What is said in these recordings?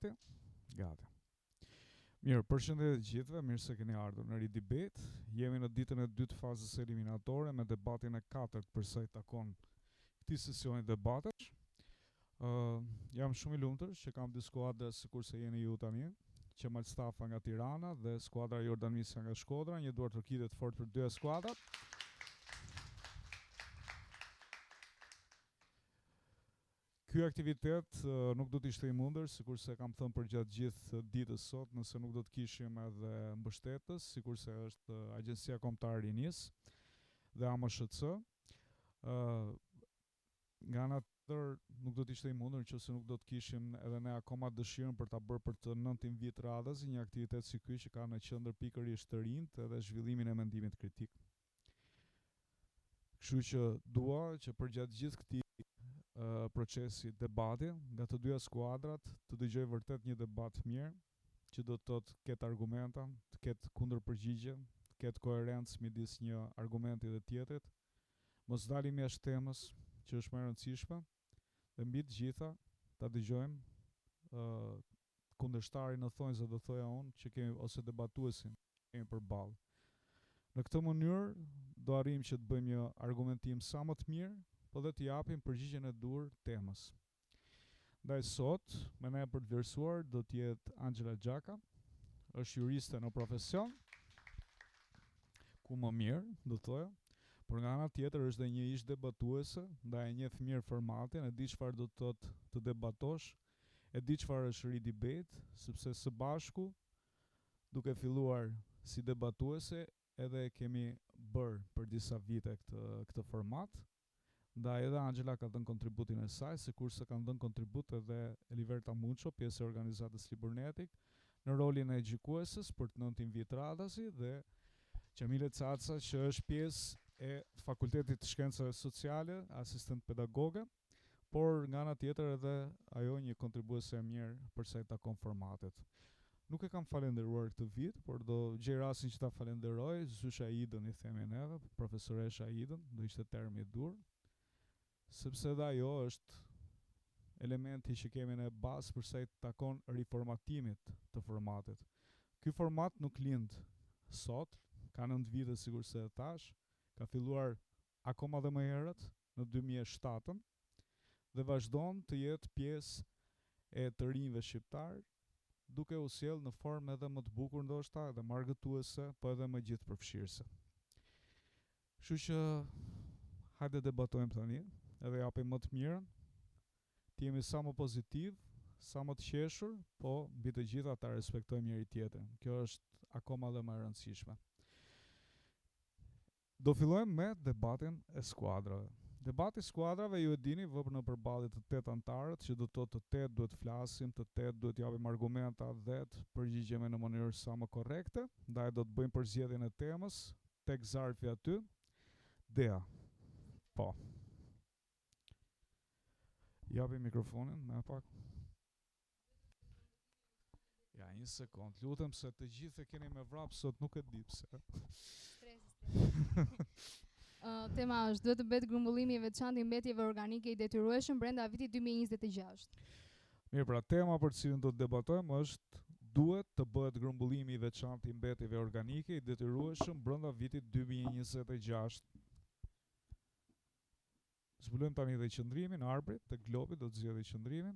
Gati? Gati. Mirë, përshëndetje të gjithëve, mirë se keni ardhur në Ridebate. Jemi në ditën e dytë fazës eliminatore me debatin e katërt për sa i takon këtij sesioni debatesh. Jam shumë i lumtur që kam dy skuadra sikurse jeni ju tani, Qemal Stafa nga Tirana dhe skuadra Jordan Misa nga Shkodra, një duar tërkitet fort për dy skuadrat. Ky aktivitet nuk do të ishte i mundur, sikurse kam thënë për gjatë gjithë ditës sot, nëse nuk do të kishim edhe mbështetës, sikurse është Agjencia Kombëtare e Rinisë dhe AMSHC. Nga ana tjetër nuk do të ishte i mundur nëse nuk do të kishim edhe ne akoma dëshirën për ta bërë për të 9 vit radhës një aktivitet si ky që ka në qendër pikërisht të rinjt edhe zhvillimin e mendimit kritik. Kështu që dua që përgjatë gjithë këtij procesi debati nga të dyja skuadrat të dëgjoj vërtet një debat mirë që do të thotë ketë argumenta, të ketë kundërpërgjigje, të ketë koherencë midis një argumenti dhe tjetrit. Mos dalim jashtë temës që është më e rëndësishme dhe mbi të gjitha ta dëgjojmë kundërshtarin në thonjza do thoja unë që kemi ose debatuesin kemi përballë. Në këtë mënyrë do arrijmë që të bëjmë një argumentim sa më të mirë, po dhe të japim përgjigjen e dur temës. Ndaj sot, me ne për të vlerësuar do të jetë Angela Gjaka, është juriste në profesion, ku më mirë, do të thoja, por nga ana tjetër është dhe një ish debatuese, ndaj e njeh mirë formatin, e di çfarë do të thotë të debatosh, e di çfarë është Ridebate, sepse së bashku, duke filluar si debatuese, edhe kemi bërë për disa vite këtë format. Ndaj edhe Angela ka dhënë kontributin e saj, sikurse kanë dhënë kontribut edhe Eliverta Muço, pjesë e organizatës Liburnetik, në rolin e gjykuesës për të 9 vit radhasi dhe Qamile Caca që është pjesë e Fakultetit të Shkencave Sociale, asistent pedagoge, por nga ana tjetër edhe ajo një kontribuese e mirë për sa i takon formatet. Nuk e kam falenderuar këtë vit, por do gjej rastin që ta falenderoj Zysha Idën, i themi neve, profesoresha Idën, do ishte termi i dur, sepse dhe ajo është elementi që kemi në bazë përsa i takon riformatimit të formatit. Ky format nuk lind sot, ka 9 vite sikur se thash, ka filluar akoma dhe më herët në 2007 dhe vazhdon të jetë pjesë e të rinjve shqiptar, duke u sjell në formë edhe më të bukur ndoshta, edhe më argëtuese, po edhe më gjithëpërfshirëse. Kështu që hajde debatojmë tani. Edhe japim më të mirën, të jemi sa më pozitiv, sa më të qeshur, po mbi të gjitha ta respektojmë njëri tjetrin. Kjo është akoma dhe më e rëndësishme. Do fillojmë me debatin e skuadrave. Debati i skuadrave, ju e dini, vëpër në përballje të 8 anëtarët, që do të thotë të 8 duhet flasim, të 8 duhet japim argumenta dhe të përgjigjemi në mënyrë sa më korrekte, ndaj do të bëjmë përzgjedhjen e temës, tek zarfi aty. Dea. Po. Japi mikrofonin, me pak. Ja, një sekond, lutem se të gjithë e keni me vrap sot, nuk e di pse. Tema është duhet të bëhet grumbullimi i veçantë i mbetjeve organike i detyrueshëm brenda vitit 2026. Mirë, pra tema për cilën do të debatojmë është duhet të bëhet grumbullimi i veçantë i mbetjeve organike i detyrueshëm brenda vitit 2026. Zbulojmë tani dhe qëndrimin, arbrit të globit do të zgjedhë qëndrimin.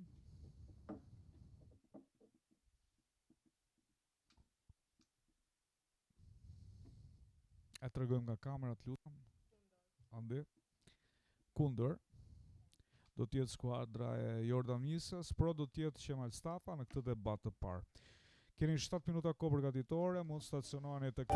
E tregojmë nga kamerat, lutem. Andi. Kundër do të jetë skuadra e Jordan Misas, pro do të jetë Qemal Stafa në këtë debat të parë. Keni 7 minuta kohë përgatitore, mund stacionoheni tek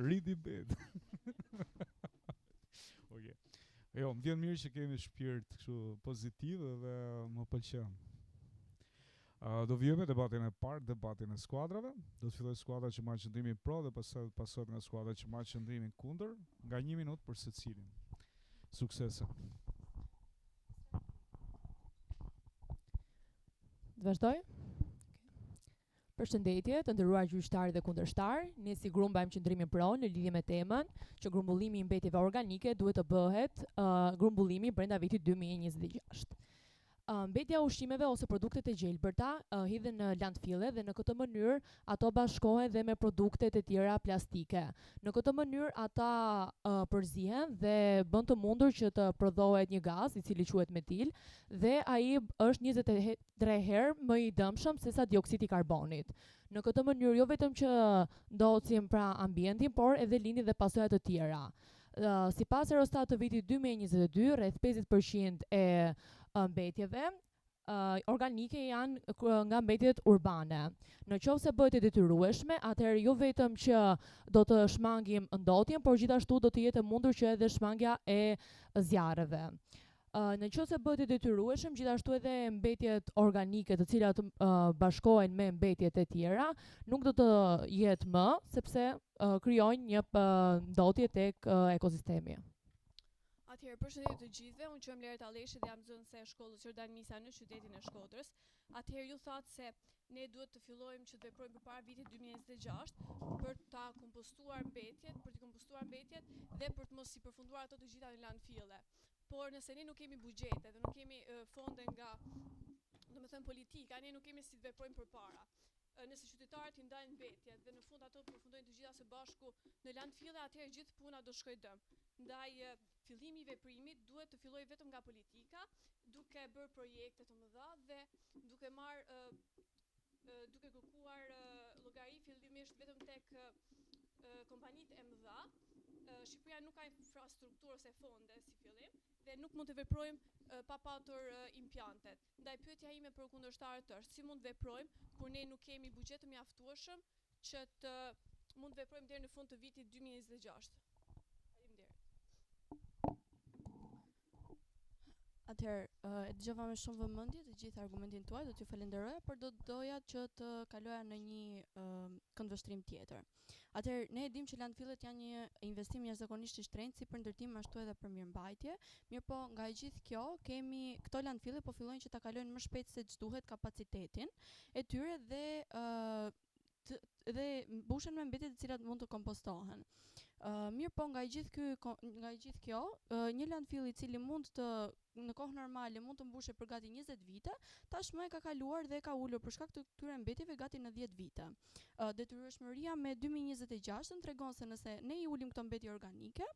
Ridibet. Okej. Jo, më vjen mirë që kemi shpirt kështu pozitiv dhe më pëlqen. Do vijmë debatin e parë, debatin e skuadrave. Do të filloj skuadra që marrë qëndrimin pro dhe pasohet nga skuadra që marrë qëndrimin kundër, nga 1 minutë për secilin. Suksese. Të vazhdoj? Përshëndetje, të nderuar gjyqtarë dhe kundërshtar. Ne si grup mbajmë qëndrimin pro në lidhje me temën që grumbullimi i mbetjeve organike duhet të bëhet grumbullimi brenda vitit 2026. Mbetja ushqimeve ose produktet e gjelbërta hidhen në landfille dhe në këtë mënyrë ato bashkohen dhe me produktet e tjera plastike. Në këtë mënyrë ata përzihen dhe bën të mundur që të prodhohet një gaz i cili quhet metil dhe ai është 23 herë më i dëmshëm se sa dioksidi i karbonit. Në këtë mënyrë jo vetëm që ndocim pra ambientin, por edhe lindin dhe pasojat të tjera. Sipas Eurostat të vitit 2022, rreth 50% e mbetjeve organike janë nga mbetjet urbane. Në qoftë se bëhet e detyrueshme, atëherë jo vetëm që do të shmangim ndotjen, por gjithashtu do të jetë mundur që edhe shmangja e zjarreve. Në qoftë se bëhet e detyrueshëm, gjithashtu edhe mbetjet organike të cilat bashkohen me mbetjet e tjera, nuk do të jetë më, sepse krijojnë një ndotje tek ekosistemi. Atëherë, përshëndetje të gjithëve, unë quhem Lera Talleshi dhe jam nxënëse e shkollës Jordan Misa në qytetin e Shkodrës. Atëherë ju thatë se ne duhet të fillojmë që të veprojmë përpara vitit 2026 për ta kompostuar mbetjet, dhe për të mos i përfunduar ato të gjitha në landfille. Por nëse ne nuk kemi buxhete dhe nuk kemi fonde nga, domethënë politika, ne nuk kemi si të veprojmë përpara. Nëse qytetarët i ndajnë mbetjet dhe në fund ato përfundojnë të gjitha së bashku në landfille, atëherë gjithë puna do shkojë dëm. Ndaj fillimi i veprimit duhet të fillojë vetëm nga politika, duke bërë projekte të mëdha dhe duke kërkuar llogari fillimisht vetëm tek kompanitë e mëdha. Shqipëria nuk ka infrastrukturë ose fonde si fillim dhe nuk mund të veprojmë pa patur impjantet. Ndaj pyetja ime për kundërshtarët është si mund veprojmë kur ne nuk kemi buxhet të mjaftueshëm që të mund veprojmë deri në fund të vitit 2026. Atëherë, e dëgjova me shumë vëmendje të gjithë argumentin tuaj, do t'ju falenderoja, por do doja që të kaloja në një këndvështrim tjetër. Atëherë, ne e dim që landfillet janë një investim jashtëzakonisht i shtrenjtë si për ndërtim ashtu edhe për mirëmbajtje. Mirëpo, nga e gjithë kjo, kemi këto landfille po fillojnë që ta kalojnë më shpejt se ç'duhet kapacitetin e tyre dhe mbushen me mbetjet të cilat mund të kompostohen. Mirëpo, nga e gjithë kjo, një landfill i cili mund të në kohë normale mund të mbushe për gati 20 vite, tashmë e ka kaluar dhe ka ulur për shkak të këtyre mbetjeve gati në 10 vite. Detyrueshmëria me 2026 tregon se nëse ne I ulim këto mbetje organike,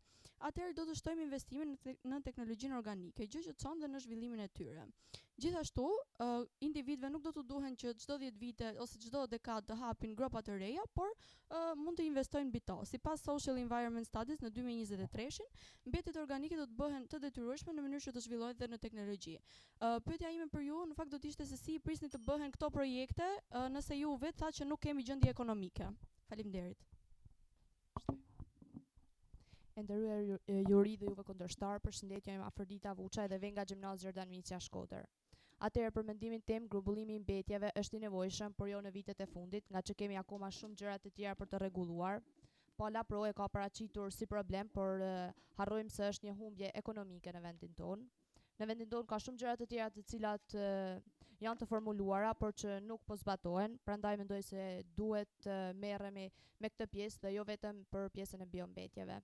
atëherë do të shtojmë investimin në teknologjinë organike, gjë që çon dhe në zhvillimin e tyre. Gjithashtu, individëve nuk do të duhen që çdo 10 vite ose çdo dekadë të hapin gropa të reja, por mund të investojnë mbi to. Sipas Social Environment Studies në 2023, mbetjet organike do të bëhen të detyrueshme në mënyrë që të zhvillohet dhe në teknologji. Pyetja ime për ju në fakt do të ishte se si prisni të bëhen këto projekte nëse ju vetë thatë që nuk kemi gjendje ekonomike. Faleminderit. E nderuar juri dhe juve kundërshtar, përshëndetje, jam Afrodita Vuça dhe vjen nga Gjimnazi Jordan Misa Shkodër. Atëherë për mendimin tim, grumbullimi I mbetjeve është I nevojshëm, por jo në vitet e fundit, nga që kemi akoma shumë gjëra të tjera për të rregulluar. Pala Pro e ka paraqitur si problem, por harrojmë se është një humbje ekonomike në vendin tonë. Në vendin tonë ka shumë gjëra të tjera të cilat janë të formuluara, por që nuk po zbatohen, prandaj mendoj se duhet merremi me këtë pjesë dhe jo vetëm për pjesën e biombetjeve.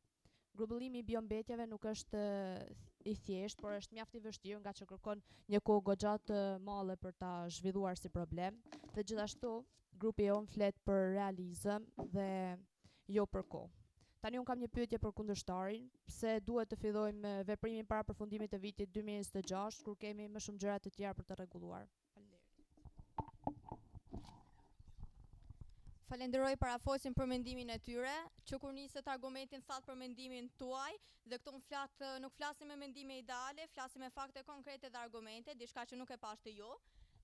Grumbullimi I biombetjeve nuk është I thjesht, por është mjaft I vështirë nga që kërkon një kohë goxha të madhe për ta zhvilluar si problem, dhe gjithashtu grupi jon flet për realizëm dhe jo për kohë. Tani unë kam një pyetje për kundërshtarin, pse duhet të fillojmë veprimin para përfundimit të vitit 2026 kur kemi më shumë gjëra të tjera për të rregulluar. Falenderoj parafosin për mendimin e tyre, që kur niset argumentin thatë për mendimin tuaj, dhe këtu nuk flasim me mendime ideale, flasim me fakte konkrete dhe argumente, diçka që nuk e pashtë ju.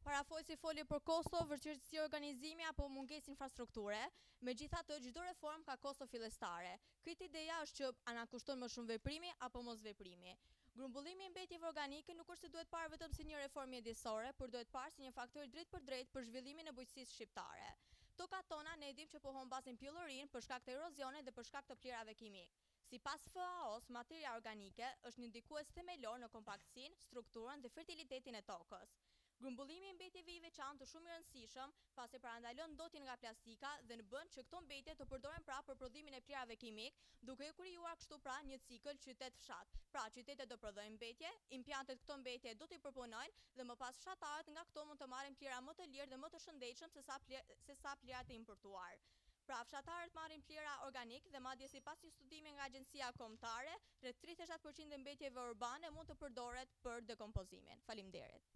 Parafojësi foli për kosto, vështirësi organizimi apo mungesë infrastrukture, megjithatë çdo reformë ka kosto fillestare. Këtë ideja është që ana kushton më shumë veprimi apo mos veprimi. Grumbullimi i mbetjeve organike nuk është se duhet parë vetëm si një reformë mjedisore, por duhet parë si një faktor drejt për drejt për zhvillimin e bujqësisë shqiptare. Tokat tona ne dimë që po humbasin pjellërinë për shkak të erozionit dhe për shkak të plierave kimik. Sipas FAO-s, materia organike është një ndikues themelor në kompaktësinë, strukturën dhe fertilitetin e tokës. Grumbullimi i mbetjeve i veçantë shumë i rëndësishëm, pasi parandalon ndotjen nga plastika dhe në bën që këto mbetje të përdoren prapë për prodhimin e plierave kimik, duke u krijuar kështu pra një cikël qytet-fshat. Pra qytetet do prodhojnë mbetje, impjantet këto mbetje do t'i përpunojnë dhe më pas fshatarët nga këto mund të marrin pliera më të lirë dhe më të shëndetshëm se sa plierat e importuar. Pra fshatarët marrin pliera organik dhe madje sipas një studimi nga Agjencia Kombëtare, rreth 37% e mbetjeve urbane mund të përdoret për dekompozimin. Faleminderit.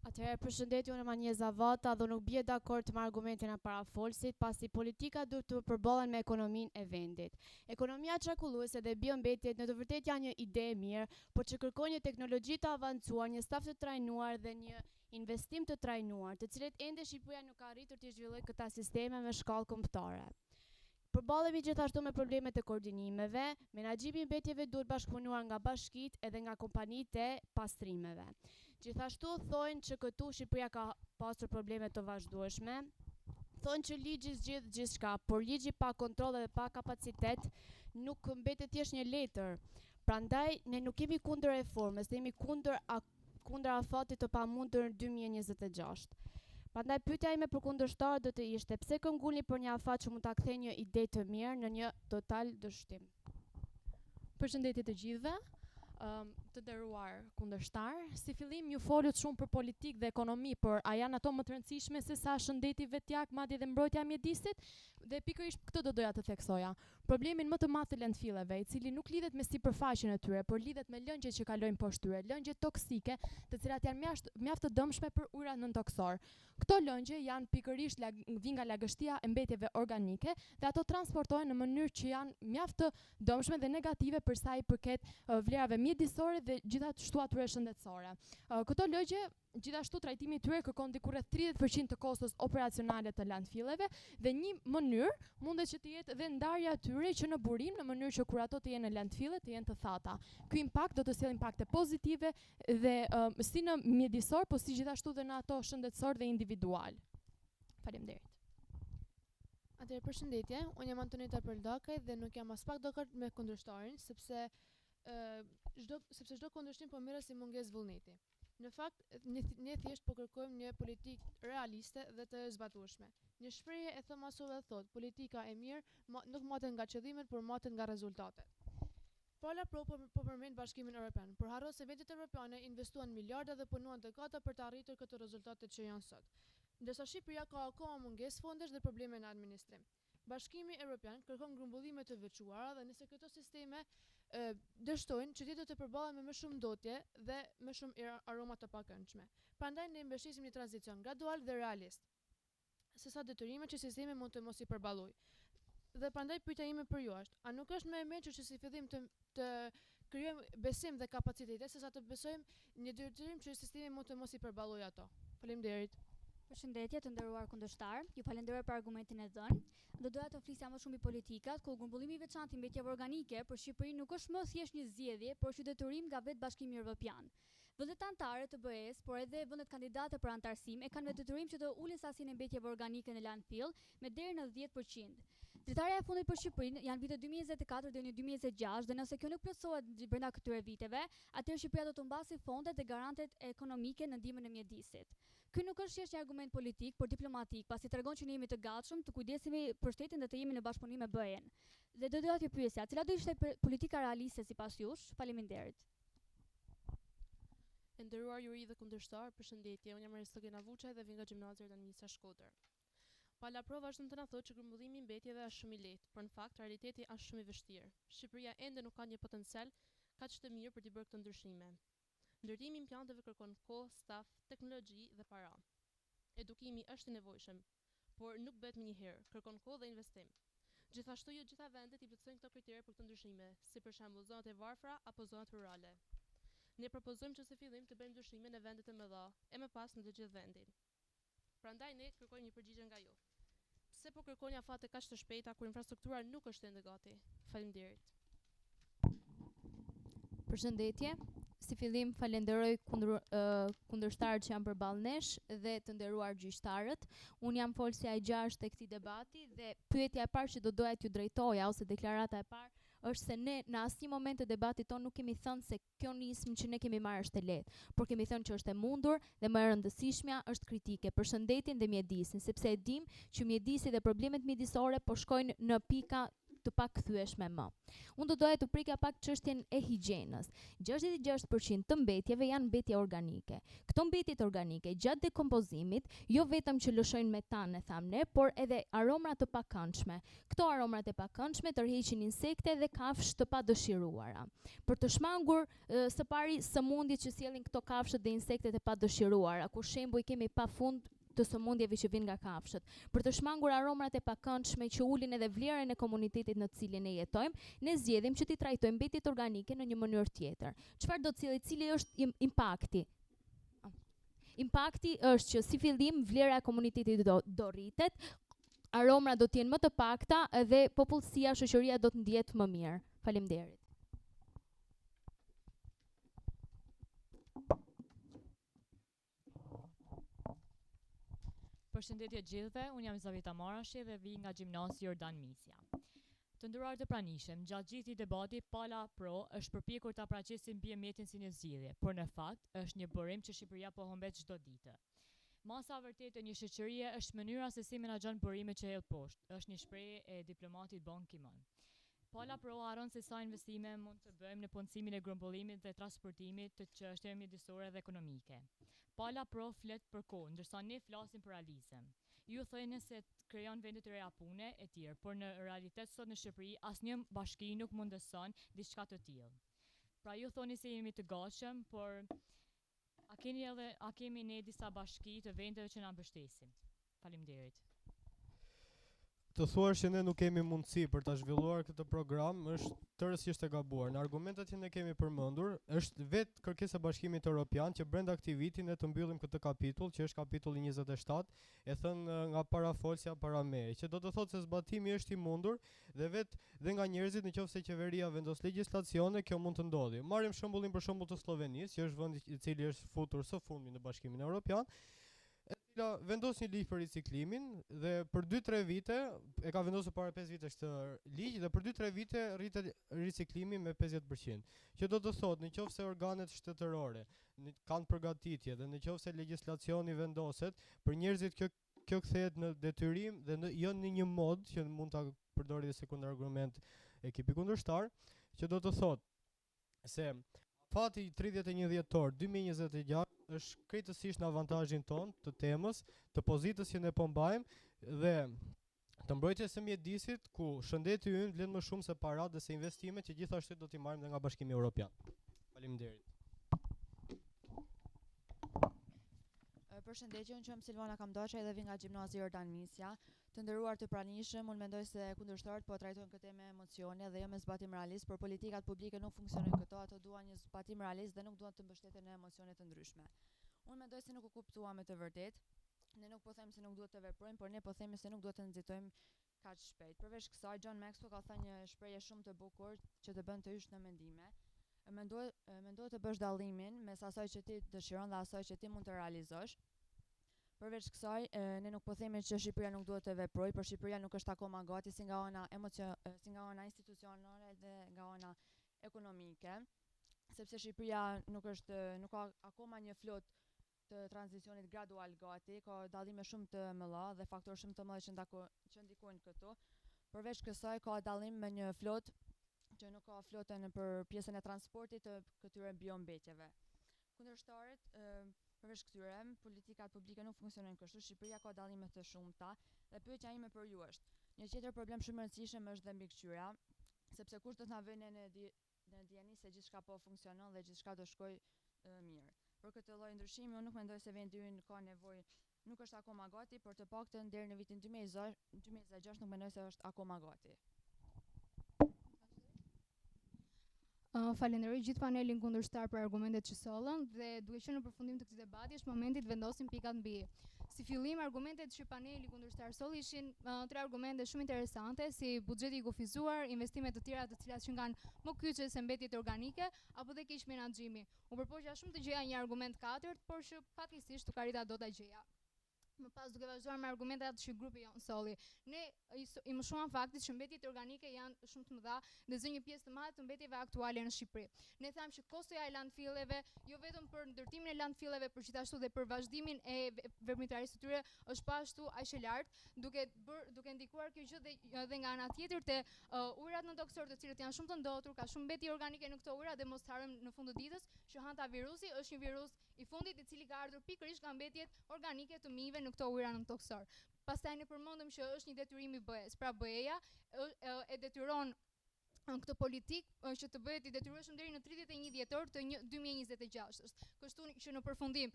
Atëherë përshëndetje, unë jam Anieza Vata dhe nuk bie dakord me argumentin e parafolsit, pasi politika duhet të përballen me ekonominë e vendit. Ekonomia çarkulluese dhe biombetjet në të vërtetë janë një ide e mirë, por që kërkon një teknologji të avancuar, një staf të trajnuar dhe një investim të trajnuar, të cilet ende Shqipëria nuk ka arritur të zhvillojë këta sisteme me shkallë kombëtare. Përballemi gjithashtu me problemet e koordinimeve, menaxhimi i mbetjeve duhet bashkëpunuar nga bashkitë edhe nga kompanitë e pastrimeve. Gjithashtu thonë që këtu Shqipëria ka pasur probleme të vazhdueshme. Thonë që ligji zgjidh gjithçka, por ligji pa kontroll dhe pa kapacitet nuk mbetet thjesht një letër. Prandaj ne nuk jemi kundër reformës, ne jemi kundër afatit të pamundur në 2026. Prandaj pyetja ime për kundërshtarët do të ishte pse këmbgulni për një afat që mund ta kthejë një ide të mirë në një total dështim. Përshëndetje të gjithëve. Të nderuar kundërshtar, si fillim ju folët shumë për politikë dhe ekonomi, por a janë ato më të rëndësishme se sa shëndeti vetjak, madje dhe mbrojtja e mjedisit? Dhe pikërisht këtë do doja të theksoja. Problemin më të madh të lëndfilleve, i cili nuk lidhet me sipërfaqen e tyre, por lidhet me lëngjet që kalojnë poshtë tyre, lëngje toksike, të cilat janë mjaft të dëmshme për ujërat nëntoksor. Këto lëngje janë pikërisht vijnë nga lagështia e mbetjeve organike dhe ato transportohen në mënyrë që janë mjaft të dëmshme dhe negative për sa i përket vlerave mjedisore dhe gjithashtu atyre shëndetësore. Këto lëngje gjithashtu trajtimi i tyre kërkon diku rreth 30% të kostos operacionale të landfilleve dhe një mënyrë mundet që të jetë dhe ndarja e tyre që në burim në mënyrë që kur ato të jenë në landfille të jenë të thata. Ky impakt do të sjellë impakte pozitive dhe si në mjedisor, po si gjithashtu dhe në ato shëndetësor dhe individual. Faleminderit. Atëherë përshëndetje, unë jam Antoneta Përdakaj dhe nuk jam as pak dakord me kundërshtarin, sepse çdo kundërshtim po merret si mungesë vullneti. Në fakt, ne thjesht po kërkojmë një politikë realiste dhe të zbatueshme. Një shprehje e Thomasove thot, politika e mirë nuk matet nga qëllimet, por matet nga rezultatet. Pala po përmend Bashkimin Evropian, por harro se vendet evropiane investuan miliarda dhe punuan dekada për të arritur këto rezultate që janë sot. Ndërsa Shqipëria ka akoma mungesë fondesh dhe probleme në administrim. Bashkimi Evropian kërkon grumbullime të veçuara dhe nëse këto sisteme dështojnë, qytetet të përballen me më shumë ndotje dhe më shumë aroma të pakëndshme. Prandaj ne mbështesim një tranzicion gradual dhe realist, sesa detyrime që sistemi mund të mos i përballojë. Dhe prandaj pyetja ime për ju është, a nuk është më e mençur që si fillim të krijojmë besim dhe kapacitete, sesa të besojmë një detyrim që sistemi mund të mos i përballojë ato? Faleminderit. Përshëndetje të nderuar kundërshtar, ju falenderoj për argumentin e dhënë. Do doja të flisja më shumë i politikat, ku grumbullimi i veçantë i mbetjeve organike për Shqipërinë nuk është më thjesht një zgjedhje, por është detyrim nga vetë Bashkimi Evropian. Vendet anëtare të BE-s, por edhe vendet kandidate për antarësim e kanë me detyrim që të ulin sasinë e mbetjeve organike në landfill me deri në 10%. Dritarja e fundit për Shqipërinë janë vitet 2024 deri në 2026 dhe nëse kjo nuk plotësohet brenda këtyre viteve, atëherë Shqipëria do të mbasi fondet dhe garantet ekonomike në ndihmën e mjedisit. Ky nuk është thjesht një argument politik, por diplomatik, pasi tregon që ne jemi të gatshëm të kujdesemi për shtetin dhe të jemi në bashkëpunim me BE-n. Dhe do doja t'ju pyesja, cila do ishte politika realiste sipas jush? Faleminderit. E nderuar juri dhe kundërshtar, përshëndetje. Unë jam Aristogena Vuçaj dhe vij nga Gjimnazia Erdanisa Shkodër. Pala prova vazhdon të na thotë që grumbullimi i mbetjeve është shumë i lehtë, por në fakt realiteti është shumë i vështirë. Shqipëria ende nuk ka një potencial kaq të mirë për të bërë këto ndryshime. Ndërtimi i implanteve kërkon kohë, staf, teknologji dhe para. Edukimi është i nevojshëm, por nuk bëhet me një herë, kërkon kohë dhe investim. Gjithashtu jo gjitha vendet i plotësojnë këto kritere për këto ndryshime, si për shembull zonat e varfra apo zonat rurale. Ne propozojmë që së fillim të bëjmë ndryshime në vendet e mëdha, e më pas në të gjithë vendin. Prandaj ne kërkojmë një përgjigje nga ju. Pse po kërkoni afate kaq të shpejta kur infrastruktura nuk është ende gati? Faleminderit. Përshëndetje. Si fillim falenderoj kundërshtarët që janë përballë nesh dhe të nderuar gjyqtarët. Unë jam folësja e 6 të këtij debati dhe pyetja e parë që do doja t'ju drejtoja ose deklarata e parë është se ne në asnjë moment të debatit tonë nuk kemi thënë se kjo nismë që ne kemi marrë është e lehtë, por kemi thënë që është e mundur dhe më e rëndësishmja është kritike për shëndetin dhe mjedisin, sepse e dim që mjedisi dhe problemet mjedisore po shkojnë në pika të pak kthyeshme më. Unë do doja të prika pak çështjen e higjienës. 66% të mbetjeve janë mbetje organike. Këto mbetjet organike gjatë dekompozimit jo vetëm që lëshojnë metan, e tham ne, por edhe aromra të pakëndshme. Këto aromrat e pakëndshme tërheqin insekte dhe kafshë të padëshiruara. Për të shmangur së pari sëmundjet që sjellin këto kafshët dhe insektet e padëshiruara, ku shembuj kemi pafund të sëmundjeve që vijnë nga kafshët. Për të shmangur aromrat e pakëndshme që ulin edhe vlerën e komunitetit në të cilin ne jetojmë, ne zgjedhim që t'i trajtojmë mbetjet organike në një mënyrë tjetër. Çfarë do të cilë, cili është impakti? Impakti është që si fillim vlera e komunitetit do rritet, aromra do të jenë më të pakta dhe popullsia, shoqëria do të ndihet më mirë. Faleminderit. Përshëndetje gjithëve, unë jam Zavita Marashi dhe vi nga Gjimnasi Jordan Misja. Të nderuar të pranishëm, gjatë gjithë i debati, Pala Pro është përpjekur ta paraqesë mbiemjetin si një zgjidhje, por në fakt është një burim që Shqipëria po humbet çdo ditë. Masa vërtetë e një shoqërie është mënyra se si menaxhon burimet që hedh poshtë, është një shprehje e diplomatit Ban Ki-moon. Pala Pro haron se sa investime mund të bëjmë në punësimin e grumbullimit dhe transportimit të çështjeve mjedisore dhe ekonomike. Pala Pro flet për kohë, ndërsa ne flasim për realizëm. Ju thënë se krijon vende të reja pune e tjerë, por në realitet sot në Shqipëri asnjë bashki nuk mundëson diçka të tillë. Pra ju thoni se jemi të gatshëm, por a kemi ne disa bashki të vendeve që na mbështesin? Faleminderit. Të thuar që ne nuk kemi mundësi për ta zhvilluar këtë program është tërësisht e gabuar. Në argumentet që ne kemi përmendur, është vetë kërkesa e Bashkimit Evropian që brenda këtij viti ne të mbyllim këtë kapitull, që është kapitulli 27, e thënë nga parafolsja para meje, që do të thotë se zbatimi është i mundur dhe nga njerëzit nëse qeveria vendos legjislacione, kjo mund të ndodhi. Marrim shembullin për shembull të Slovenisë, që është vendi i cili është futur së fundmi në Bashkimin Evropian, vendos një ligj për riciklimin dhe për 2-3 vite e ka vendosur para 5 vitesh këtë ligj dhe për 2-3 vite rritet riciklimi me 50%. Që do të thotë, nëse organet shtetërore kanë përgatitje dhe nëse legjislacioni vendoset për njerëzit, kjo kthehet në detyrim dhe jo në një mod që mund ta përdori dhe sekondar argument ekipi kundërshtar, që do të thotë se fati 31 dhjetor 2026 është krejtësisht në avantazhin ton të temës, të pozitës që ne po mbajmë dhe të mbrojtjes së mjedisit, ku shëndeti ynë vlen më shumë se paratë dhe se investimet që gjithashtu do t'i marrim dhe nga Bashkimi Evropian. Faleminderit. Përshëndetje, unë quhem Silvana Kamdoqa dhe vi nga Gjimnasi Jordan Misja. Të nderuar të pranishëm, unë mendoj se kundërshtarët po trajtojnë këtë me emocione dhe jo me zbatim realist, por politikat publike nuk funksionojnë këto, ato duan një zbatim realist dhe nuk duan të mbështeten në emocione të ndryshme. Unë mendoj se nuk u kuptuam me të vërtet. Ne nuk po them se nuk duhet të veprojmë, por ne po themi se nuk duhet të nxitojmë kaq shpejt. Përveç kësaj, John Maxwell ka thënë një shprehje shumë të bukur që të bën të hysh në mendime. Mendoj të bësh dallimin mes asaj që ti dëshiron dhe asaj që ti mund të realizosh. Përveç kësaj, ne nuk po themi që Shqipëria nuk duhet të veprojë, por Shqipëria nuk është akoma gati si nga ana institucionale dhe nga ana ekonomike, sepse Shqipëria nuk ka akoma një flot të tranzicionit gradual gati, ka dallime shumë të mëdha dhe faktorë shumë të mëdha që ndikojnë këtu. Përveç kësaj, ka dallim me një flot që nuk ka flotën për pjesën e transportit të këtyre biombetjeve. Kundërshtarët, përveç këtyre, politikat publike nuk funksionojnë kështu, Shqipëria ka dallime të shumta dhe pyetja ime për ju është: një tjetër problem shumë i rëndësishëm është dhe mbikëqyrja, sepse kush do të na vënë në ndjeni se gjithçka po funksionon dhe gjithçka do shkojë mirë. Për këtë lloj ndryshimi unë nuk mendoj se vendi ynë ka nevojë, nuk është akoma gati, por të paktën deri në vitin 2026 nuk mendoj se është akoma gati. Falenderoj gjithë panelin kundërshtar për argumentet që sollën dhe duke qenë në përfundim të këtij debati është momenti të vendosim pikat mbi i. Si fillim, argumentet që paneli kundërshtar solli ishin 3 argumente shumë interesante, si buxheti i kufizuar, investime të tjera të cilat që kanë më kyçe se mbetjet organike, apo dhe keq menaxhimi. U përpoqja shumë të gjeja një argument katërt, por që fatkeqësisht nuk arrita dot ta gjeja. Më pas duke vazhduar me argumentat që grupi jon solli. Ne i mëshuam faktit që mbetjet organike janë shumë të mëdha dhe zë një pjesë të madhe të mbetjeve aktuale në Shqipëri. Ne thamë që kostoja e landfilleve, jo vetëm për ndërtimin e landfilleve, por gjithashtu dhe për vazhdimin e veprimtarisë së tyre, është pa ashtu aq e lartë, duke ndikuar kjo gjë dhe nga ana tjetër te ujërat në toksor, të cilët janë shumë të ndotur, ka shumë mbetje organike në këto ujëra dhe mos harrojmë në fund të ditës që hantavirusi është një virus i fundit i cili ka ardhur pikërisht nga mbetjet organike të mijëve në këto ujëra në toksor. Pastaj ne përmendëm që është një detyrim i BE-s. Pra BE-ja e detyron këtë politikë që të bëhet i detyrueshëm deri në 31 dhjetor të 2026. Kështu që në përfundim,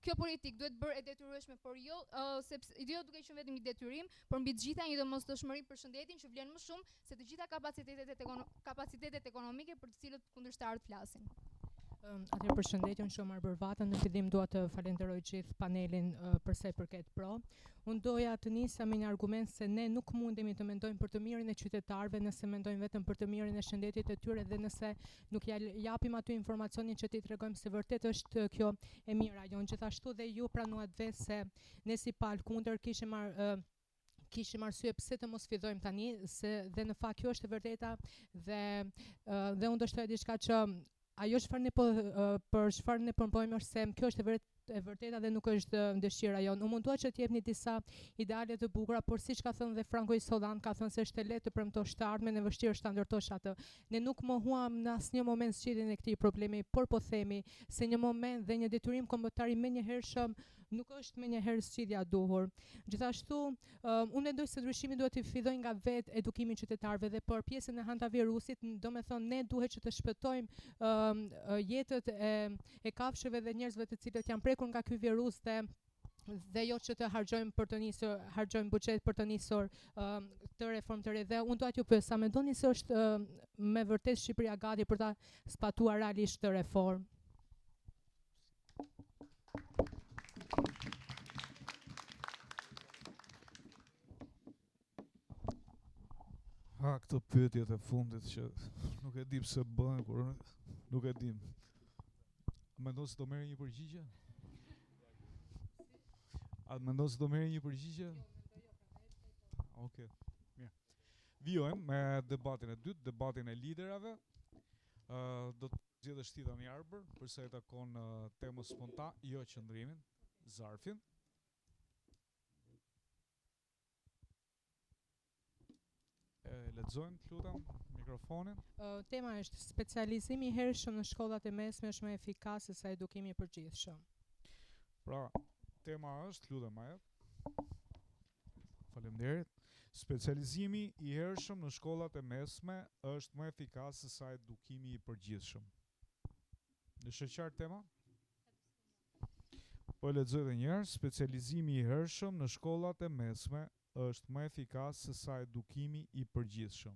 kjo politikë duhet bërë e detyrueshme, por jo sepse jo duke qenë vetëm një detyrim, por mbi të gjitha një domosdoshmëri për shëndetin që vlen më shumë se të gjitha kapacitetet ekonomike për të cilët kundërshtarët flasin. Atëherë përshëndetje, unë shumë Arbërvatën. Në fillim dua të falenderoj gjithë panelin për sa i përket pro. Unë doja të nisja me një argument se ne nuk mundemi të mendojmë për të mirën e qytetarëve nëse mendojmë vetëm për të mirën e shëndetit të tyre dhe nëse nuk japim aty informacionin që t'i tregojmë se vërtet është kjo e mira jon. Gjithashtu dhe ju pranuat vetë se ne si palë kundër kishim arsye pse të mos fillojmë tani, se dhe në fakt kjo është e vërteta dhe unë do shtoj diçka që ajo për çfarë ne përmbojmë është se kjo është e vërteta dhe nuk është dëshira jonë. Unë mundua që t'jepni disa ideale të bukura, por siç ka thënë dhe Franco Isolan, ka thënë se është e lehtë të premtosh të ardhmen e vështirë është ta ndërtosh atë. Ne nuk mohuam në asnjë moment zgjidhjen e këtij problemi, por po themi se një moment dhe një detyrim kombëtar i menjëhershëm nuk është menjëherë zgjidhja e duhur. Gjithashtu, unë mendoj se ndryshimi duhet të fillojë nga vetë edukimi i qytetarëve dhe për pjesën e hantavirusit, domethënë ne duhet që të shpëtojmë jetët e kafshëve dhe njerëzve të cilët janë prekur nga ky virus dhe jo që të harxojmë buxhet për të nisur të reformë të re. Dhe unë dua t'ju pyes, sa mendoni se është me vërtet Shqipëria gati për ta zbatuar realisht të reformë? Këto pyetjet e fundit që nuk e di pse bëhen, kur nuk e dim. Mendon se do merrë një përgjigje? A mendon se do merrë një përgjigje? Okej. Mirë. Vijojmë me debatin e dytë, debatin e liderave. Do të zgjedhë Shtita Mjarbër për sa i takon temës spontan, jo qëndrimin, zarfin. Lexojmë, lutem, mikrofonin. Tema është specializimi i hershëm në shkollat e mesme është më efikas se sa edukimi i përgjithshëm. Pra, tema është, lutem ajo. Faleminderit. Specializimi i hershëm në shkollat e mesme është më efikas se sa edukimi i përgjithshëm. Është qartë tema? Po lexoj edhe një herë, specializimi i hershëm në shkollat e mesme është më efikas se sa edukimi i përgjithshëm.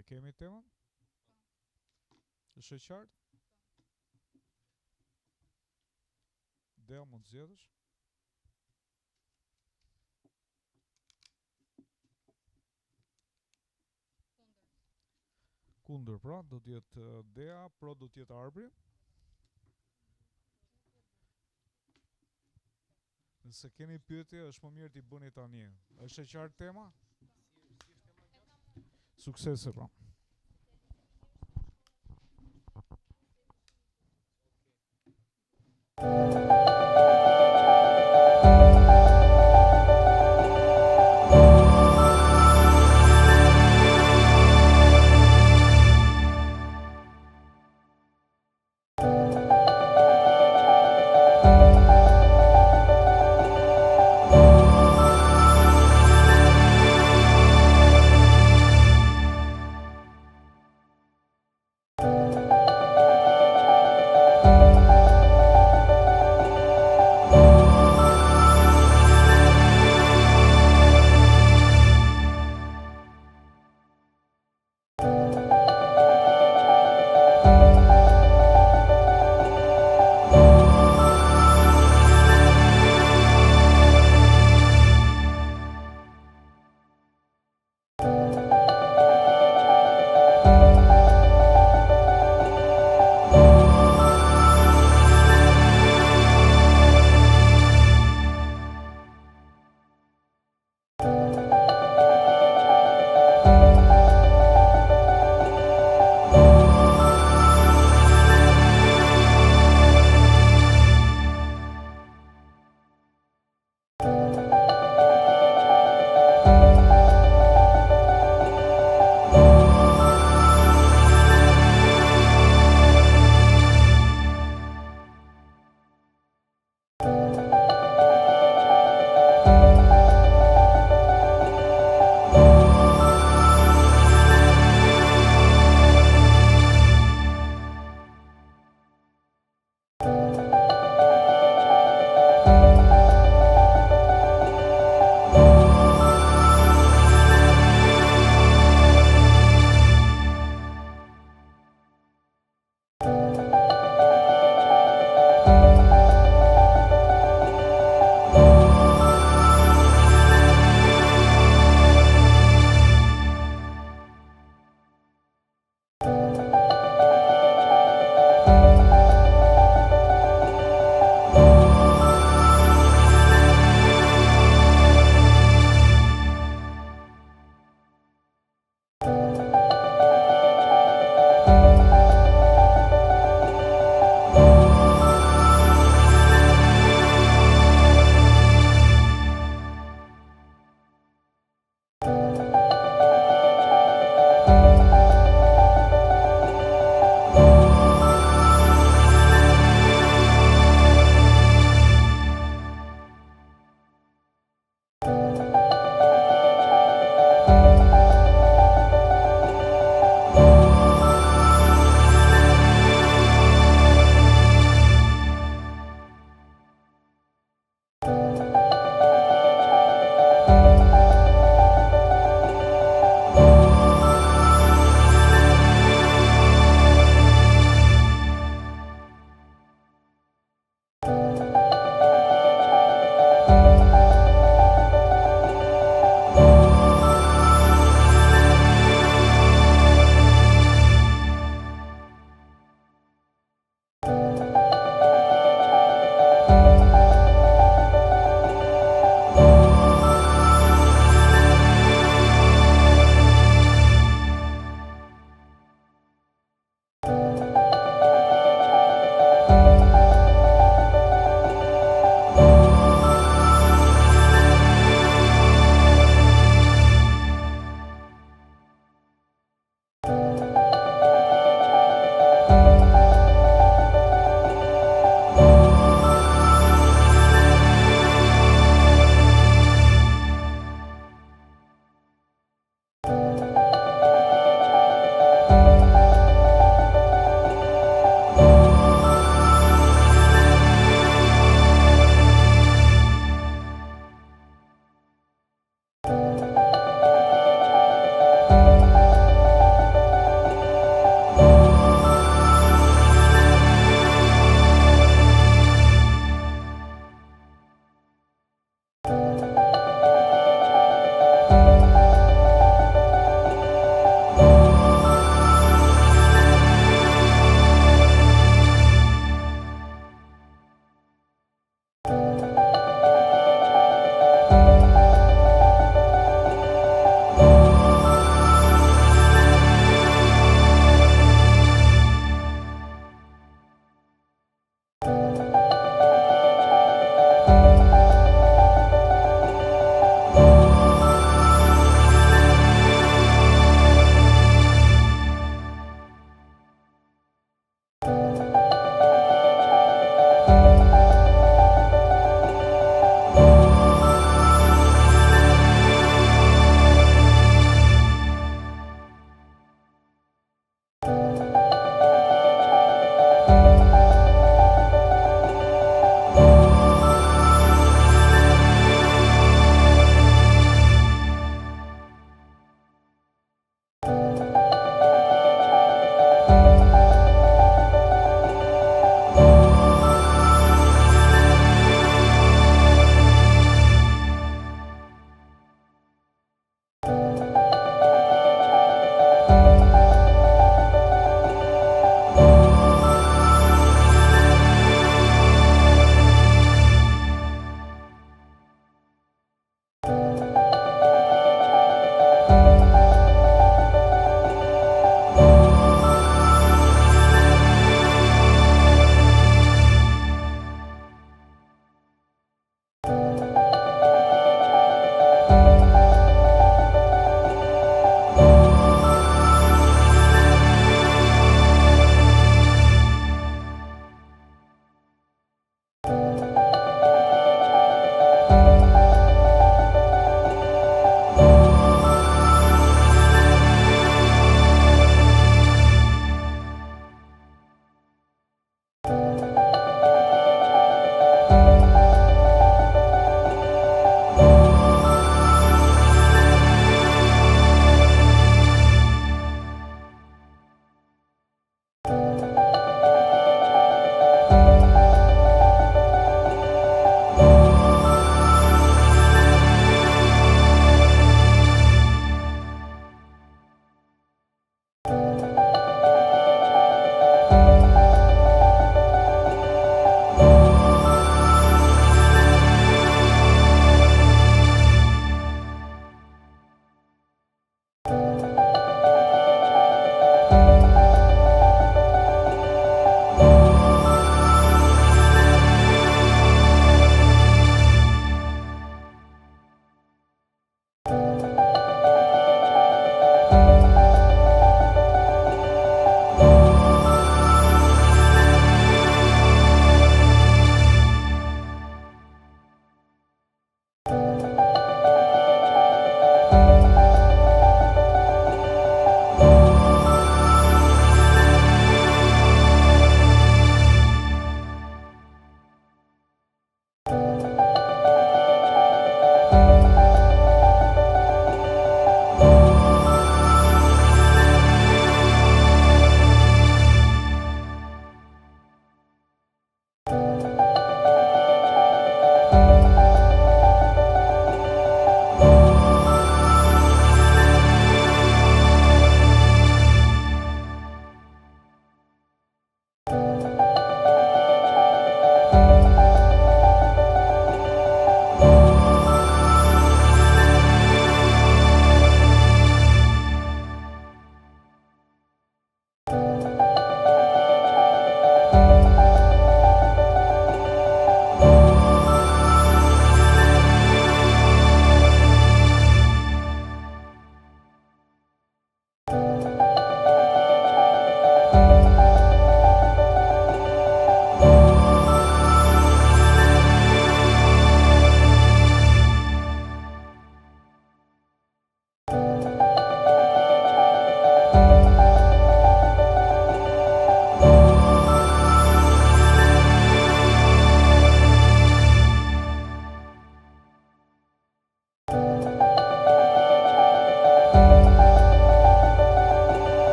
E kemi temën? Është qartë? Dea, mund zgjedhësh? Kundër, pra, do t'jetë Dea, pro do t'jetë Arbri. Nëse keni pyetje, është më mirë t'i bëni tani. Është e qartë tema? Suksese, pra.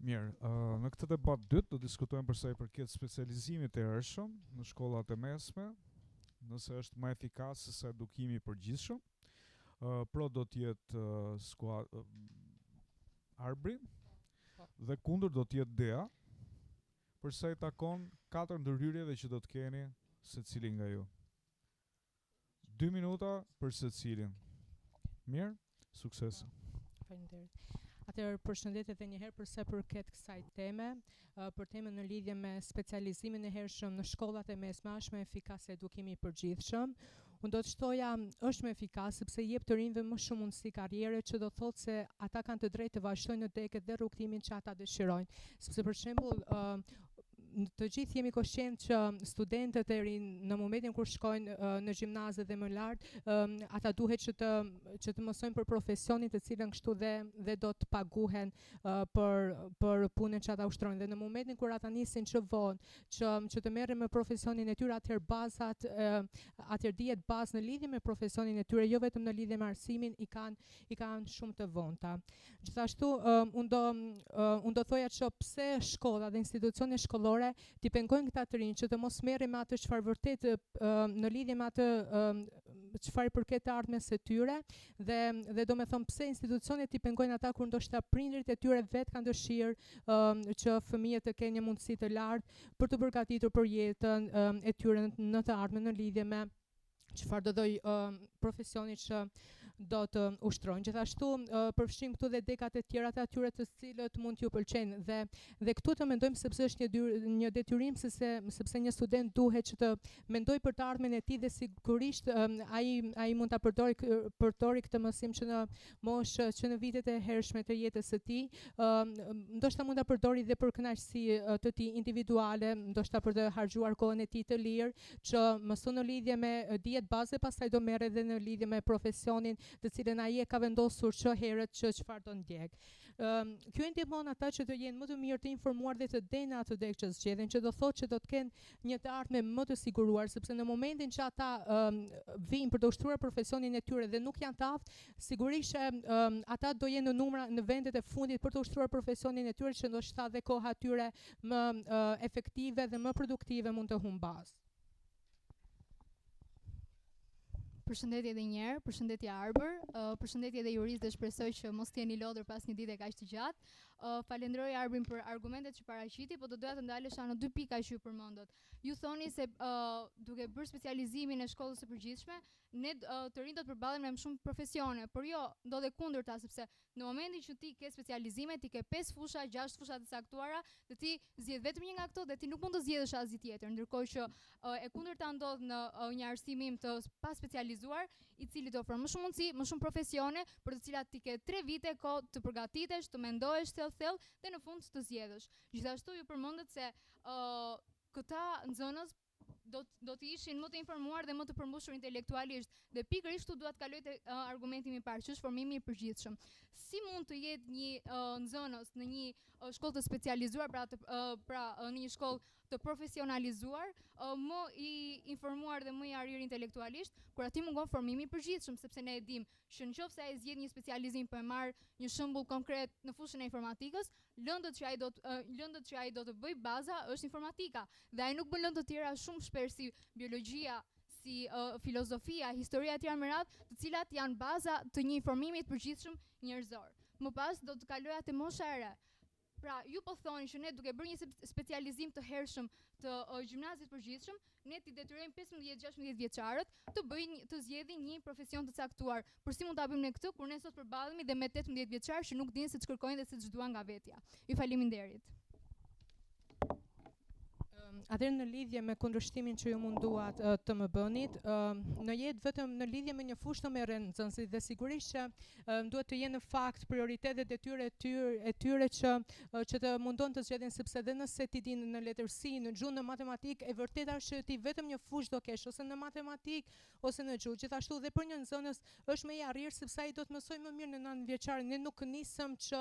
Mirë, në këtë debat dytë do diskutojmë për sa i përket specializimit të ershëm në shkollat e mesme, nëse është më efikas se sa edukimi i përgjithshëm. Pro do të jetë Arbri dhe kundër do të jetë Dea, për sa i takon 4 ndërhyrjeve që do të keni secili nga ju. 2 minuta për secilin. Mirë, sukses. Faleminderit. Atëherë përshëndetje edhe një herë për sa përket kësaj teme, për temën në lidhje me specializimin e hershëm në shkollat e mesme, është më efikas edukimi i përgjithshëm. Unë do të shtoja është më efikas sepse jep të rinjve më shumë mundësi karriere, që do thotë se ata kanë të drejtë të vazhdojnë në degët dhe rrugtimin që ata dëshirojnë. Sepse për shembull të gjithë jemi koshqent që studentët në momentin kur shkojnë në gjimnaze dhe më lart, ata duhet që të mësojnë për profesionin të cilën kështu dhe do të paguhen për punën që ata ushtrojnë. Dhe në momentin kur ata nisin që vonë që të merren me profesionin e tyre, atëherë dihet bazë në lidhje me profesionin e tyre, jo vetëm në lidhje me arsimin, i kanë shumë të vonta. Gjithashtu unë do thoja që pse shkolla dhe institucionet shkollore t'i pengojnë këta të rinj që të mos merren me atë çfarë vërtet në lidhje me atë çfarë përket të ardhmes së tyre, dhe do me thonë pse institucionet t'i pengojnë ata kur ndoshta prindërit e tyre vetë kanë dëshirë që fëmijët të kenë një mundësi të lartë për të përgatitur për jetën e tyre në të ardhmen në lidhje me çfarë do profesioni që do të ushtrojnë. Gjithashtu përfshim këtu dhe dekat e tjera të atyre të cilët mund t'ju pëlqejnë dhe këtu të mendojmë sepse është një detyrim sepse një student duhet që të mendoj për të ardhmen e tij dhe sigurisht ai mund ta përdori këtë mësim që në moshë që në vitet e hershme të jetës së tij, ndoshta mund ta përdori dhe për kënaqësi të tij individuale, ndoshta për të harxhuar kohën e tij të lirë, që mëson në lidhje me dijet baze, pastaj do merret edhe në lidhje me profesionin të cilën ai e ka vendosur që herët që çfarë do ndjek. Kjo i ndihmon ata që të jenë më të mirë të informuar dhe të denë atë degë që zgjedhin, që do thotë që do të kenë një të ardhme më të siguruar, sepse në momentin që ata vijnë për të ushtruar profesionin e tyre dhe nuk janë të aftë, sigurisht ata do jenë në numra në vendet e fundit për të ushtruar profesionin e tyre, që ndoshta dhe koha e tyre më efektive dhe më produktive mund të humbas. Përshëndetje edhe një herë, përshëndetje Arbër, përshëndetje edhe jurist dhe shpresoj që mos t'jeni lodhur pas një dite kaq të gjatë. Falenderoj Arbrin për argumentet që paraqiti, po do doja të ndalesha në 2 pika që ju përmendët. Ju thoni se duke bërë specializimin e shkollës së përgjithshme, ne të rinjt do të përballemi me më shumë profesione, por jo, ndodhe kundërta, sepse në momentin që ti ke specializime, ti ke 5 fusha, 6 fusha të caktuara, dhe ti zgjedh vetëm një nga këto dhe ti nuk mund të zgjedhësh asgjë tjetër, ndërkohë që e kundërta ndodh në një arsimim të pa specializuar, i cili të ofron më shumë mundësi, më shumë profesione, për të cilat ti ke 3 vite kohë të përgatitesh, të mendohesh thellë dhe në fund të zgjedhësh. Gjithashtu ju përmendet se këta nxënës do të ishin më të informuar dhe më të përmbushur intelektualisht, dhe pikërisht këtu dua të kaloj te argumenti i parë, që është formimi i përgjithshëm. Si mund të jetë një nxënës në një shkollë të specializuar, pra në një shkollë të profesionalizuar, më i informuar dhe më i arir intelektualisht, kur aty mungon formimi i përgjithshëm, sepse ne e dimë që nëse ai zgjedh një specializim, po e marr një shembull konkret në fushën e informatikës, lëndët që ai do të bëj baza është informatika, dhe ai nuk bën lëndë të tjera shumë shpesh si biologjia, si filozofia, historia e tjera me radhë, të cilat janë baza të një informimi të përgjithshëm njerëzor. Më pas do të kaloja te mosha e re. Pra, ju po thoni që ne duke bërë një specializim të hershëm të gjimnazit përgjithshëm, ne t'i detyrojmë 15-16 vjeçarët të zgjedhin një profesion të caktuar. Por si mund ta bëjmë ne këtë kur ne sot përballemi dhe me 18 vjeçar që nuk dinë se ç'kërkojnë dhe se ç'duan nga vetja. Ju faleminderit. Atëherë në lidhje me kundërshtimin që ju munduat të më bënit, në jetë vetëm në lidhje me një fushë të merren nxënësit, dhe sigurisht që duhet të jenë në fakt prioritetet e tyre që të mundon të zgjedhin, sepse edhe nëse ti din në letërsi, në gjuhë, në matematikë, e vërteta është që ti vetëm një fushë do kesh, ose në matematikë ose në gjuhë. Gjithashtu dhe për një nxënës është më i arrir sepse ai do të mësojë më mirë në 9 vjeçar. Ne nuk nisëm që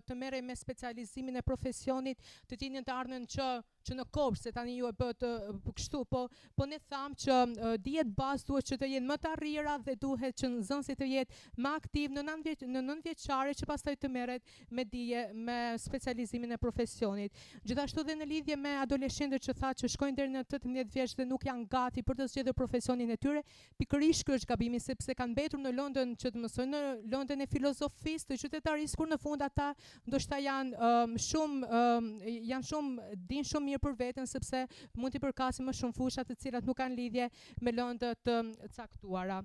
të merrej me specializimin e profesionit të tinin të ardhmen që që në kopsh, se tani ju e bët kështu, po ne tham që dijet bazë duhet që të jenë më të arrira dhe duhet që nxënësi të jetë më aktiv në 9 vjeçare që pastaj të merret me dije me specializimin e profesionit. Gjithashtu dhe në lidhje me adoleshentët që tha që shkojnë deri në 18 vjeç dhe nuk janë gati për të zgjedhur profesionin e tyre, pikërisht ky është gabimi sepse kanë mbetur në London që të mësojnë në London e filozofisë të qytetarisë, kur në fund ata ndoshta janë din shumë mirë për veten sepse mund t'i përkasin më shumë fusha të cilat nuk kanë lidhje me lëndë të caktuara.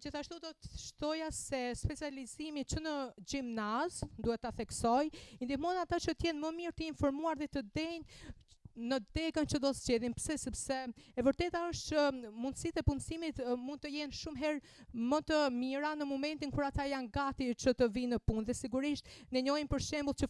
Gjithashtu do të shtoja se specializimi që në gjimnaz duhet ta theksoj, i ndihmon ata që të jenë më mirë të informuar dhe të denjë në degën që do zgjedhin. Pse? Sepse e vërteta është që mundësitë e punësimit mund të jenë shumë herë më të mira në momentin kur ata janë gati që të vinë në punë. Dhe sigurisht ne njohim për shembull që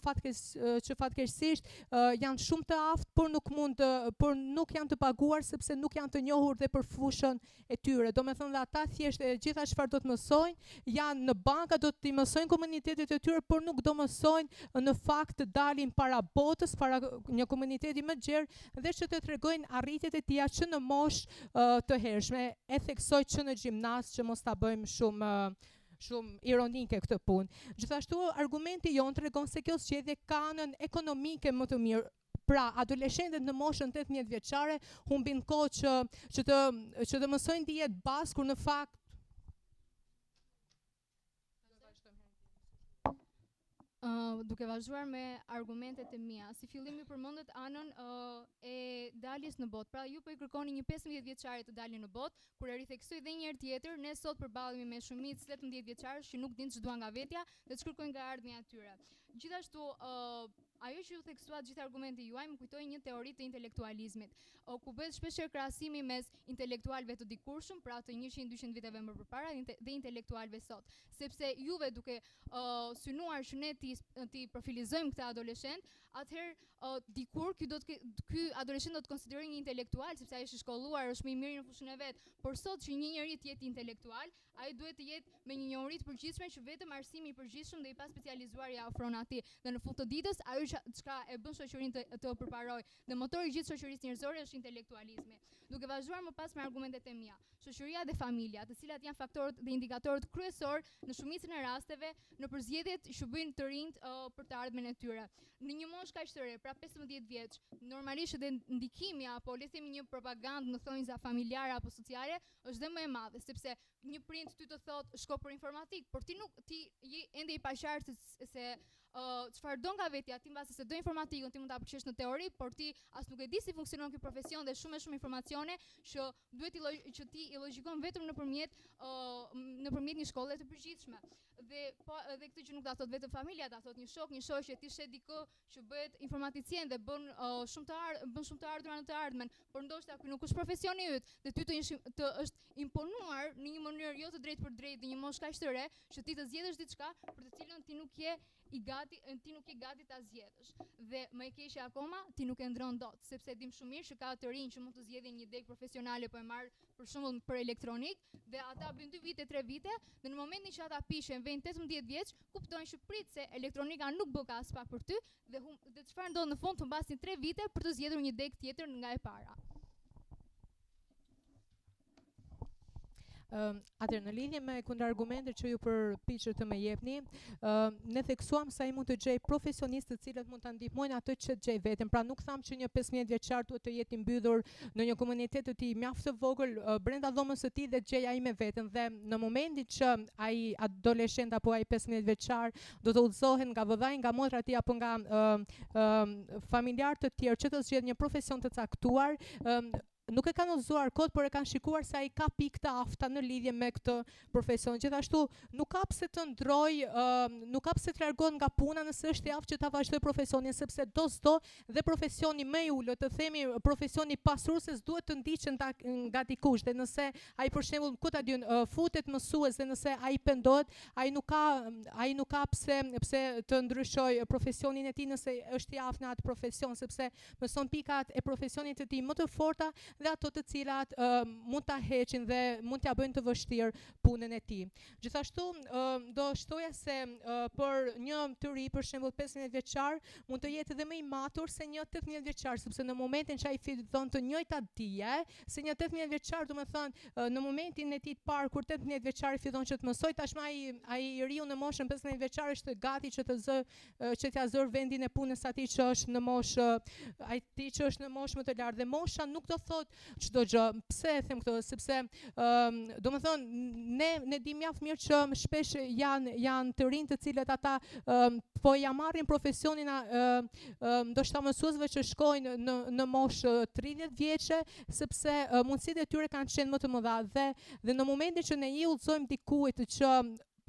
fatkeqësisht janë shumë të aftë, por nuk janë të paguar sepse nuk janë të njohur dhe për fushën e tyre. Domethënë dhe ata thjesht gjitha çfarë do të mësojnë, janë në banka, do t'i mësojnë komunitetet e tyre, por nuk do mësojnë në fakt të dalin para botës, para një komuniteti më gjerë dhe që të tregojnë arritjet e tija që në moshë të hershme. E theksoj që në gjimnaz që mos ta bëjmë shumë ironike këtë punë. Gjithashtu argumenti jon tregon se kjo zgjedhje ka anën ekonomike më të mirë. Pra, adoleshentët në moshën 18 vjeçare humbin kohë që të mësojnë dijet bazë kur në fakt duke vazhduar me argumentet e mia, si fillim ju përmendet anën e daljes në botë. Pra ju po i kërkoni një 15 vjeçare të dalin në botë, kur e ritheksoj edhe një herë tjetër, ne sot përballemi me shumicë 18 vjeçarësh që nuk dinë ç'duan nga vetja dhe ç'kërkojnë nga ardhmja e tyre. Gjithashtu, ajo që ju theksuat gjithë argumenti juaj më kujtoi një teori të intelektualizmit, ku bëhet shpeshherë krahasimi mes intelektualëve të dikurshëm, pra të 100-200 viteve më përpara dhe intelektualëve sot. Sepse juve duke synuar që ne ti profilizojmë këtë adoleshent, atëherë dikur ky adoleshent do të konsiderojë një intelektual sepse ai është i shkolluar, është më i miri në fushën e vet. Por sot që një njeri të jetë intelektual, ai duhet të jetë me një njohuri të përgjithshme që vetëm arsimi i përgjithshëm dhe i paspecializuar ja ofron atij. Dhe në fund të ditës ajo çka e bën shoqërinë të përparojë dhe motori i gjithë shoqërisë njerëzore është intelektualizmi. Duke vazhduar më pas me argumentet e mia, shoqëria dhe familja, të cilat janë faktorët dhe indikatorët kryesor në shumicën e rasteve në përzgjedhjet që bëjnë të rinjt për të ardhmen e tyre. Në një moshë kaq të re, pra 15 vjeç, normalisht edhe ndikimi apo le të themi një propagandë në thonjza familjare apo sociale është dhe më e madhe, sepse një prind ty të thotë shko për informatik, por ti je ende i paqartë se çfarë do nga vetja, ti mbase se do informatikën, ti mund ta përqesh në teori, por ti as nuk e di si funksionon ky profesion dhe shumë informacione që duhet që ti i logjikon vetëm nëpërmjet një shkolle të përgjithshme. Dhe këtë që nuk ta thot vetëm familja, ta thot një shok, një shoqe, ti shet dikë që bëhet informaticien dhe bën shumë të ardhura në të ardhmen, por ndoshta ky nuk është profesioni yt, dhe ty të është imponuar në një mënyrë jo të drejtë për drejtë në një moshë kaq të re, që ti të zgjedhësh diçka për të cilën ti nuk je gati ta zgjedhësh. Dhe më e keqja akoma, ti nuk e ndron dot, sepse dim shumë mirë që ka të rinj që mund të zgjedhin një degë profesionale, po e marr për shembull për elektronik, dhe ata bëjnë 2 vite, 3 vite, dhe në momentin që ata pishen vejnë 18 vjeç, kuptojnë që prit se elektronika nuk bë as pak për ty, dhe çfarë ndodh në fund, të mbasin 3 vite për të zgjedhur një degë tjetër nga e para. Atëherë në lidhje me kundargumentet që ju përpiqët të më jepni, ne theksuam se ai mund të gjej profesionistë të cilët mund ta ndihmojnë atë që të gjej veten. Pra nuk tham që një 15 vjeçar duhet të jetë i mbyllur në një komunitet të tij mjaft të vogël brenda dhomës së tij dhe të gjej ai me veten. Dhe në momentin që ai adoleshent apo ai 15 vjeçar do të udhëzohen nga vëllai, nga motra e tij apo nga familjarë të tjerë që të zgjedhin një profesion të caktuar, nuk e kanë udhëzuar kot, por e kanë shikuar se ai ka pikë të afta në lidhje me këtë profesion. Gjithashtu nuk ka pse të ndroj, nuk ka pse të largohet nga puna nëse është i aftë që ta vazhdoj profesionin, sepse do dhe profesioni më i ulët, të themi profesioni pasurues duhet të ndiqen nga dikush, dhe nëse ai për shembull ku ta diun futet mësues dhe nëse ai pendohet, ai nuk ka pse të ndryshoj profesionin e tij nëse është i aftë në atë profesion, sepse mëson pikat e profesionit të tij më të forta dhe ato të cilat mund ta heqin dhe mund t'ja bëjnë të vështirë punën e tij. Gjithashtu do shtoja se për një të ri, për shembull 15 vjeçar, mund të jetë edhe më i matur se një 18 vjeçar, sepse në momentin që ai fiton të njëjtat dije, se një 18 vjeçar, domethënë në momentin e tij të parë kur 18 vjeçari fillon që të mësoj, tashmë ai i riu në moshën 15 vjeçar është gati që që t'ia zër vendin e punës atij që është në moshë, atij që është në moshë më të lartë. Dhe mosha nuk do thotë çdo gjë. Pse e them këtë? Sepse domethënë ne dim mjaft mirë që shpesh janë të rinj të cilët ata po ja marrin profesionin ndoshta mësuesve që shkojnë në moshë 30 vjeçe, sepse mundësitë e tyre kanë qenë më të mëdha dhe në momentin që ne i udhëzojmë dikujt që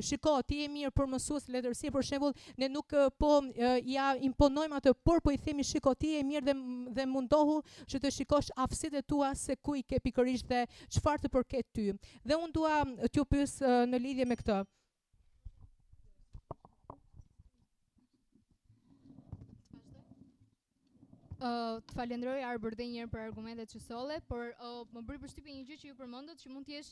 shiko, ti je mirë për mësues letërsi, për shembull, ne nuk ja imponojmë atë, por po i themi shiko, ti je mirë dhe mundohu që të shikosh aftësitë e tua se ku i ke pikërisht dhe çfarë të përket ty. Dhe unë dua t'ju pyes në lidhje me këtë. Të falenderoj Arbër dhe njërë për argumentet që solle, por më bëri përshtypje një gjë që ju përmendët që mund të jesh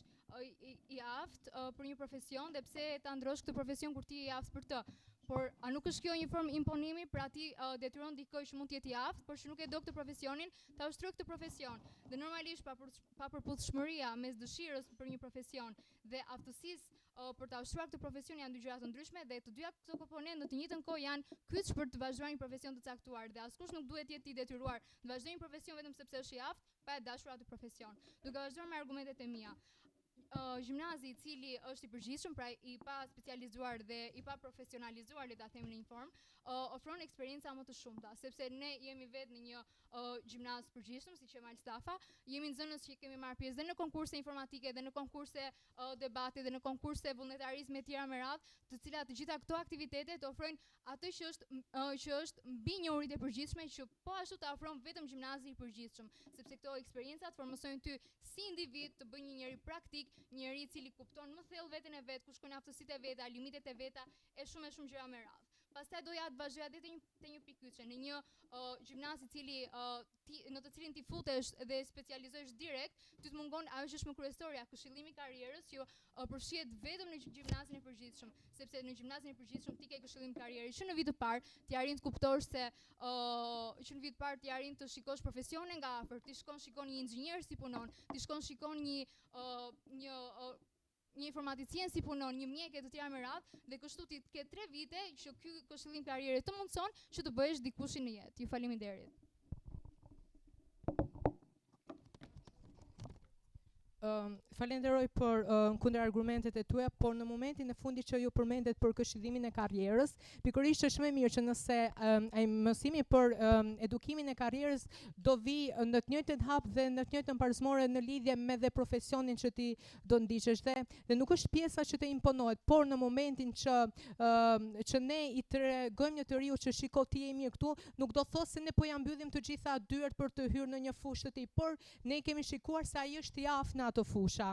i aftë për një profesion dhe pse ta ndrosh këtë profesion kur ti je i aftë për të. Por a nuk është kjo një formë imponimi, pra ti detyron dikoj që mund të jetë i aftë, por që nuk e do këtë profesionin, ta ushtroj këtë profesion. Dhe normalisht papërputhshmëria mes dëshirës për një profesion dhe aftësisë për ta ushtruar këtë profesion janë dy gjëra të ndryshme dhe të dyja këto komponentë në të njëjtën kohë janë kyç për të vazhduar një profesion të caktuar dhe askush nuk duhet të jetë i detyruar të vazhdojë një profesion vetëm sepse është i aftë, pa e dashur atë profesion. Duke vazhduar me argumentet e mia. Gjimnazi i cili është i përgjithshëm, pra i pa specializuar dhe i pa profesionalizuar, le ta them në një formë, ofron eksperienca më të shumta, sepse ne jemi vetë në një gjimnaz përgjithshëm, siç e Malstafa, jemi nxënës që kemi marrë pjesë dhe në konkurse informatike dhe në konkurse debati dhe në konkurse vullnetarizmi e tjera me radhë, të cilat të gjitha këto aktivitete të ofrojnë atë që është mbi njohuritë e përgjithshme që po ashtu ta ofron vetëm gjimnazi i përgjithshëm, sepse këto eksperienca të formosojnë ty si individ të bëj një njeri praktik, njeri i cili kupton më thellë veten e vet, ku shkojnë aftësitë e veta, limitet e veta e shumë gjëra me radhë. Pastaj doja të vazhdoja deri te një pikë kyçe, në një gjimnaz i cili në të cilin ti futesh dhe specializohesh direkt, ty të mungon ajo që është më kryesorja, këshillimi i karrierës që përfshihet vetëm në gjimnazin e përgjithshëm, sepse në gjimnazin e përgjithshëm ti ke këshillim karriere që në vit të parë ti arrin të kuptosh se që në vit të parë ti arrin të shikosh profesionin nga afër, ti shikon një inxhinier si punon, ti shikon një informaticien si punon, një mjek e të tjera me radhë, dhe kështu ti ke 3 vite që ky këshillim karriere të mundson që të bëhesh dikush në jetë. Ju faleminderit. Falenderoj për kundër argumentet e tuaja, por në momentin e fundit që ju përmendet për këshillimin e karrierës, pikërisht është më mirë që nëse ai mësimi për edukimin e karrierës do vi në të njëjtën hap dhe në të njëjtën parzmore në lidhje me dhe profesionin që ti do ndiqesh dhe nuk është pjesa që të imponohet, por në momentin që ne i tregojmë një të riu që shiko ti je mirë këtu, nuk do thotë se ne po ja mbyllim të gjitha dyert për të hyrë në një fushë të tij, por ne kemi shikuar se ai është i aftë në ato fusha.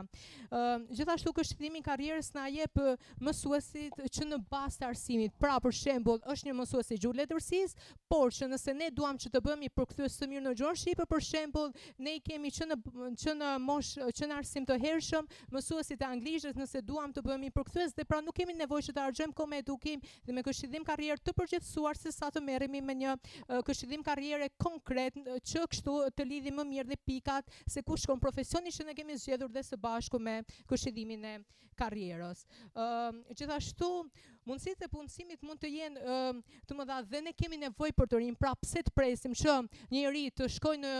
Gjithashtu këshillimi i karrierës na jep mësuesit që në bazë të arsimit, pra për shembull, është një mësues i gjuhë letërsisë, por që nëse ne duam që të bëhemi përkthyes të mirë në gjuhën shqipe, për shembull, ne i kemi që në arsim të hershëm, mësuesit e anglishtes nëse duam të bëhemi përkthyes dhe pra nuk kemi nevojë që të harxojmë kohë me edukim dhe me këshillim karrierë të përgjithësuar se sa të merremi me një këshillim karriere konkret që kështu të lidhim më mirë dhe pikat se ku shkon profesioni që ne kemi zgjedhur dhe së bashku me këshillimin e karrierës. Gjithashtu, mundësitë e punësimit mund të jenë të mëdha dhe ne kemi nevojë për të rinj, pra pse të presim që një njeri të shkojë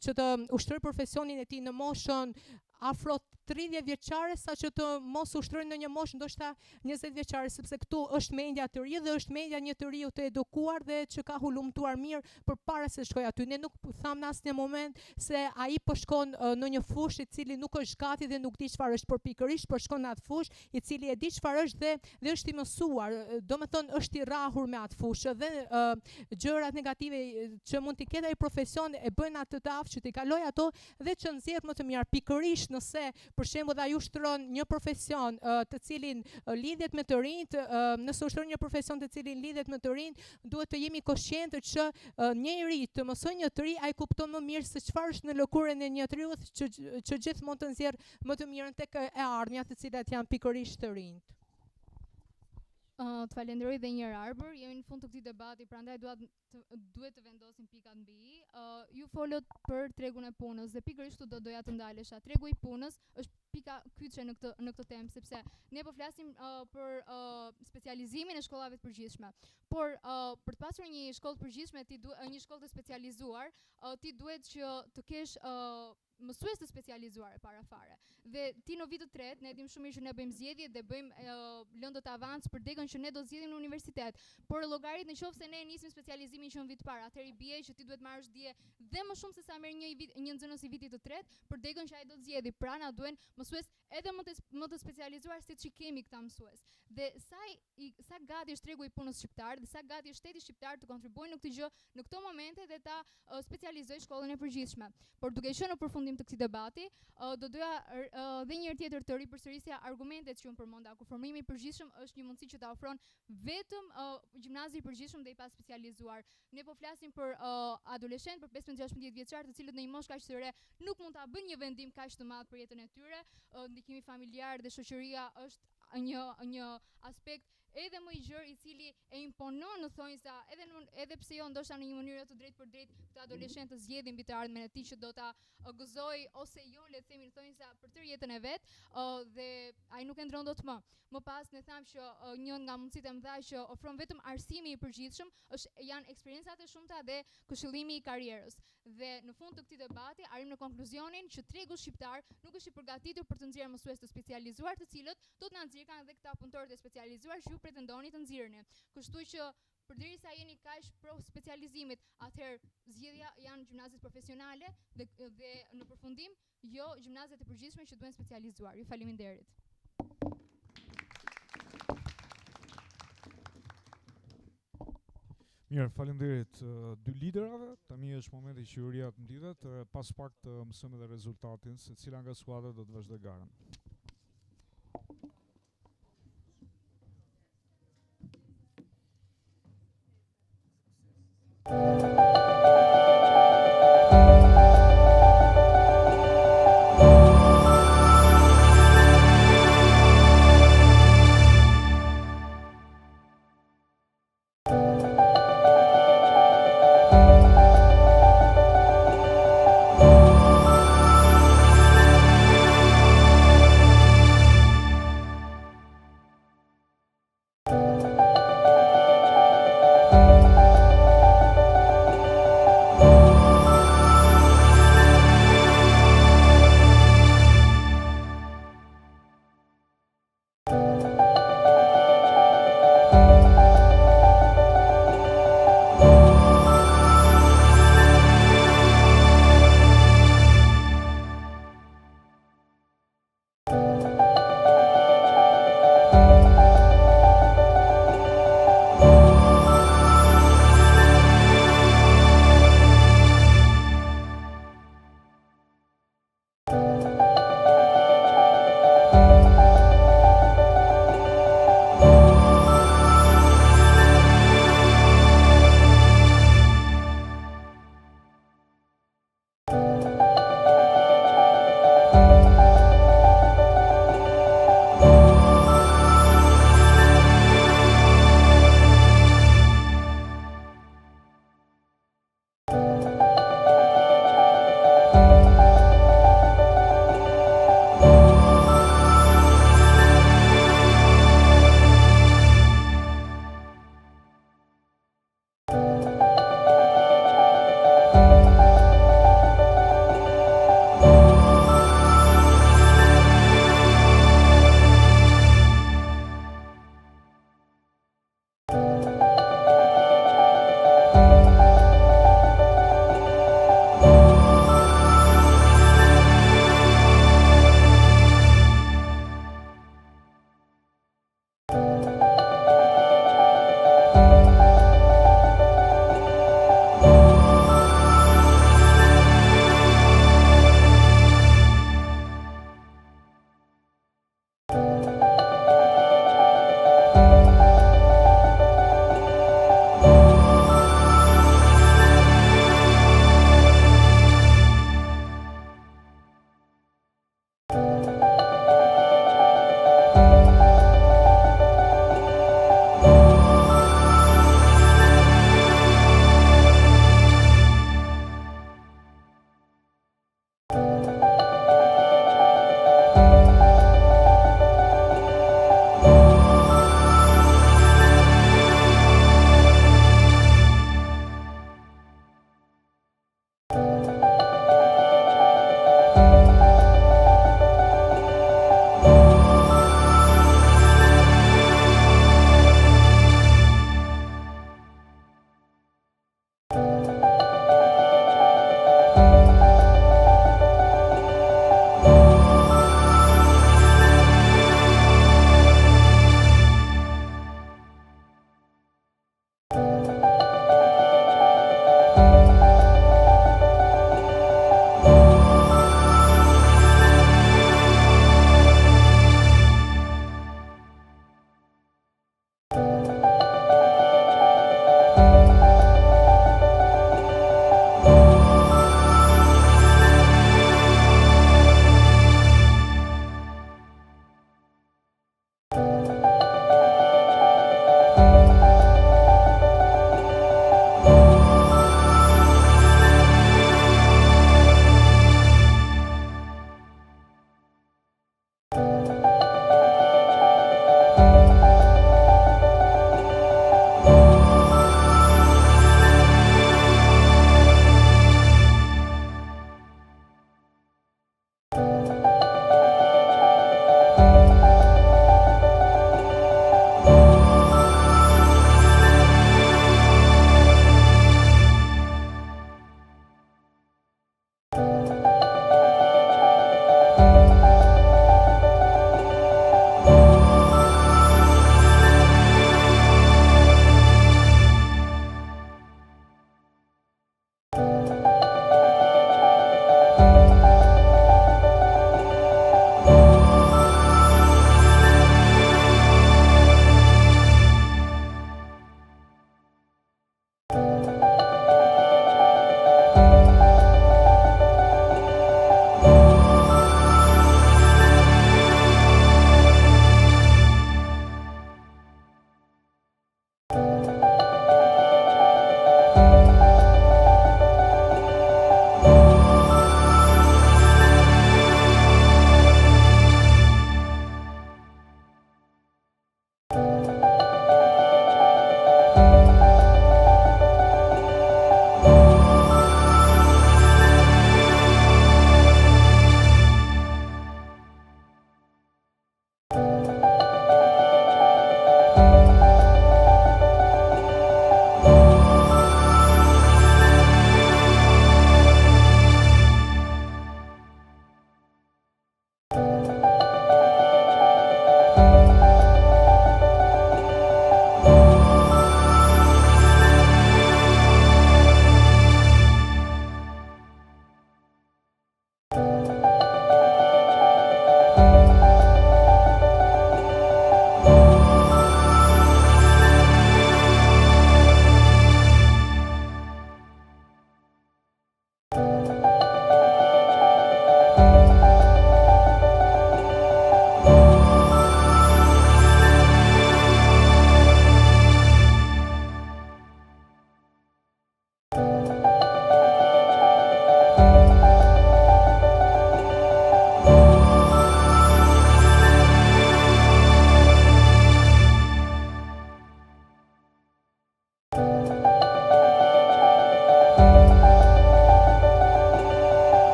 që të ushtrojë profesionin e tij në moshën afro 30 vjeçare sa që të mos ushtrojnë në një moshë ndoshta 20 vjeçare, sepse këtu është mendja të ri dhe është mendja një të riu të edukuar dhe që ka hulumtuar mirë përpara se shkojë aty. Ne nuk tham në asnjë moment se ai po shkon në një fushë i cili nuk është gati dhe nuk di çfarë është, por pikërisht po shkon në atë fushë i cili e di çfarë është dhe është i mësuar, domethënë është i rrahur me atë fushë dhe gjërat negative që mund t'i ketë ai profesion e bëjnë atë të aftë që t'i kaloj ato dhe që nxjerr më të mirë. Pikërisht është nëse për shembull ai ushtron një profesion të cilin lidhet me të rinjt, nëse ushtron një profesion të cilin lidhet me të rinjt, duhet të jemi koshqientë që një i ri të mësoj një të ri, ai kupton më mirë se çfarë është në lëkurën e një triut që gjithmonë të nxjerr më të mirën tek e ardhmja, të cilat janë pikërisht të rinjt. Të falenderoj dhe një Arbër, jemi në fund të këtij debati, prandaj duhet të vendosim pikat mbi i. Ju folët për tregun e punës dhe pikërisht do doja të ndalesha. Tregu i punës është pika kyçe në këtë temë, sepse ne po flasim për specializimin e shkollave të përgjithshme. Por për të pasur një shkollë të përgjithshme, një shkollë të specializuar, ti duhet që të kesh mësues të specializuar e para fare. Dhe ti në vitin e tretë, ne dim shumë mirë që ne bëjmë zgjedhje dhe bëjmë lëndë të avans për degën që ne do zgjedhim në universitet. Por llogarit nëse ne nisim specializimin që në vit të parë, atëherë i bie që ti duhet marrësh dije dhe më shumë se sa merr një nxënës i vitit të tretë për degën që ai do zgjedhë. Pra na duhen mësues edhe më të specializuar siç i kemi këta mësues. Dhe sa gati është tregu i punës shqiptar dhe sa gati është shteti shqiptar të kontribuojë në këtë gjë në këto momente dhe ta specializojë shkollën e përgjithshme. Por duke qenë në përfundim të këtij debati, do doja dhe një herë tjetër të ripërsërisja argumentet që unë përmenda, ku formimi i përgjithshëm është një mundësi që ta ofron vetëm gjimnazi i përgjithshëm dhe i paspecializuar. Ne po flasim për adoleshentë, për 15-16 vjeçar, të cilët në një moshë kaq të re nuk mund ta bëjnë një vendim kaq të madh për jetën e tyre. Ndikimi familjar dhe shoqëria është një aspekt edhe më i gjerë i cili e imponon në thonjza edhe pse jo ndoshta në një mënyrë të drejtë për drejtë këtë adoleshent të zgjedhin mbi të ardhmen e tij që do ta gëzoj ose jo, le të themi në thonjza për tërë jetën e vet, dhe ai nuk e ndron dot më. Më pas ne tham që një nga mundësitë e mëdha që ofron vetëm arsimi i përgjithshëm janë eksperiencat e shumta dhe këshillimi i karrierës. Dhe në fund të këtij debati arrim në konkluzionin që tregu shqiptar nuk është i përgatitur për të nxjerrë mësues të specializuar, të cilët do të na nxjerrin edhe këta punëtorë të specializuar që ju pretendoni të nxjerrni. Kështu që përderisa jeni kaq pro specializimit, atëherë zgjedhja janë gjimnazet profesionale dhe në përfundim jo gjimnazet e përgjithshme që duhen specializuar. Ju faleminderit. Mirë, faleminderit dy liderave. Tani është momenti që juria të mblidhet, pas pak të mësojmë edhe rezultatin se cila nga skuadrat do të vazhdojë garën.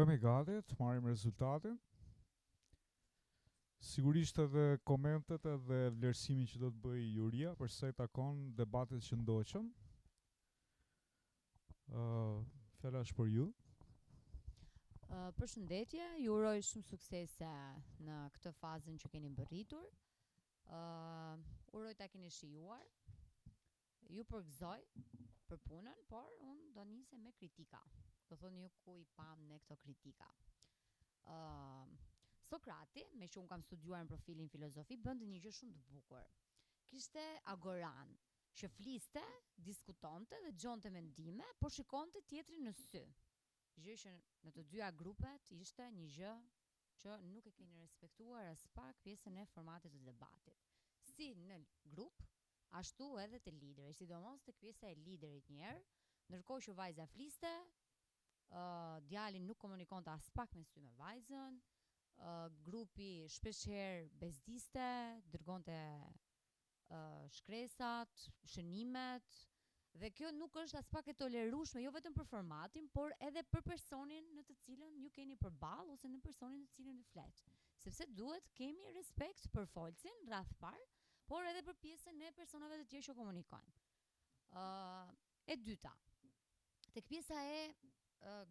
Bëhemi gati të marrim rezultatin. Sigurisht edhe komentet edhe vlerësimin që do të bëj Juria për sa i takon debatet që ndoqën. Fjala është për ju. Përshëndetje, ju uroj shumë suksese në këtë fazën që keni mbërritur. Uroj ta keni shijuar. Ju përgëzoj për punën, por unë do nisem me kritika. Do thoni ju ku i pam ne këto kritika. Sokrati, me që unë kam studiuar në profilin filozofi, bënte një gjë shumë të bukur. Kishte agoran, që fliste, diskutonte dhe gjonte mendime, por shikonte tjetrin në sy. Gjë që në të dyja grupet ishte një gjë që nuk e keni respektuar as pak pjesën e formatit të debatit. Si në grup, ashtu edhe të liderit, sidomos tek pjesa e liderit njerë, ndërkohë që vajza fliste, djalin nuk komunikonte as pak me sy me vajzën, grupi shpeshherë bezdiste, dërgonte shkresat, shënimet, dhe kjo nuk është as pak e tolerueshme, jo vetëm për formatin, por edhe për personin në të cilën ju keni përballë ose në personin në të cilën ju flet. Sepse duhet kemi respekt për folcin rreth parë, por edhe për pjesën e personave të tjerë që komunikojnë. E dyta, tek pjesa e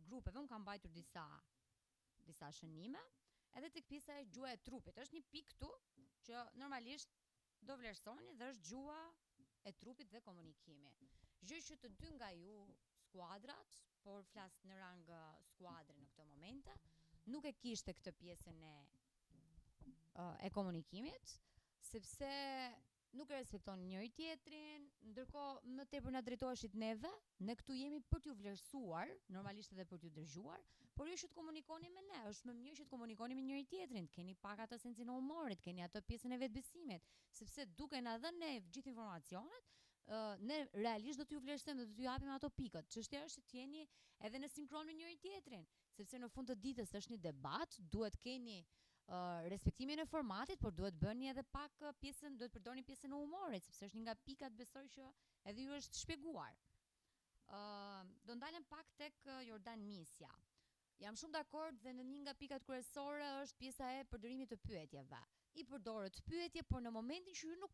grupeve, unë kam mbajtur disa shënime, edhe tek pjesa e gjuha e trupit. Është një pikë këtu që normalisht do vlerësoni dhe është gjuha e trupit dhe komunikimi. Gjë që të dy nga ju skuadrat, por flas në rang skuadre në këto momente, nuk e kishte këtë pjesën e komunikimit, sepse nuk e respekton njëri tjetrin, ndërkohë më tepër na drejtoheshit neve, ne këtu jemi për t'ju vlerësuar, normalisht edhe për t'ju dëgjuar, por jo që të komunikoni me ne, është më mirë që të komunikoni me njëri tjetrin, të keni pak atë sencin e humorit, keni atë pjesën e vetbesimit, sepse duke na dhënë ne gjithë informacionet, ne realisht do t'ju vlerësojmë dhe do t'ju japim ato pikët. Çështja është që t'jeni edhe në sinkron me njëri tjetrin, sepse në fund të ditës është një debat, duhet keni respektimin e formatit, por duhet bëni edhe pak pjesën, duhet përdorni pjesën e humorit, sepse është një nga pikat besoj që edhe ju është shpjeguar. Do ndalem pak tek Jordan Misja. Jam shumë dakord dhe në një nga pikat kryesore është pjesa e përdorimit të pyetjeve. I përdorët pyetje, por në momentin që ju nuk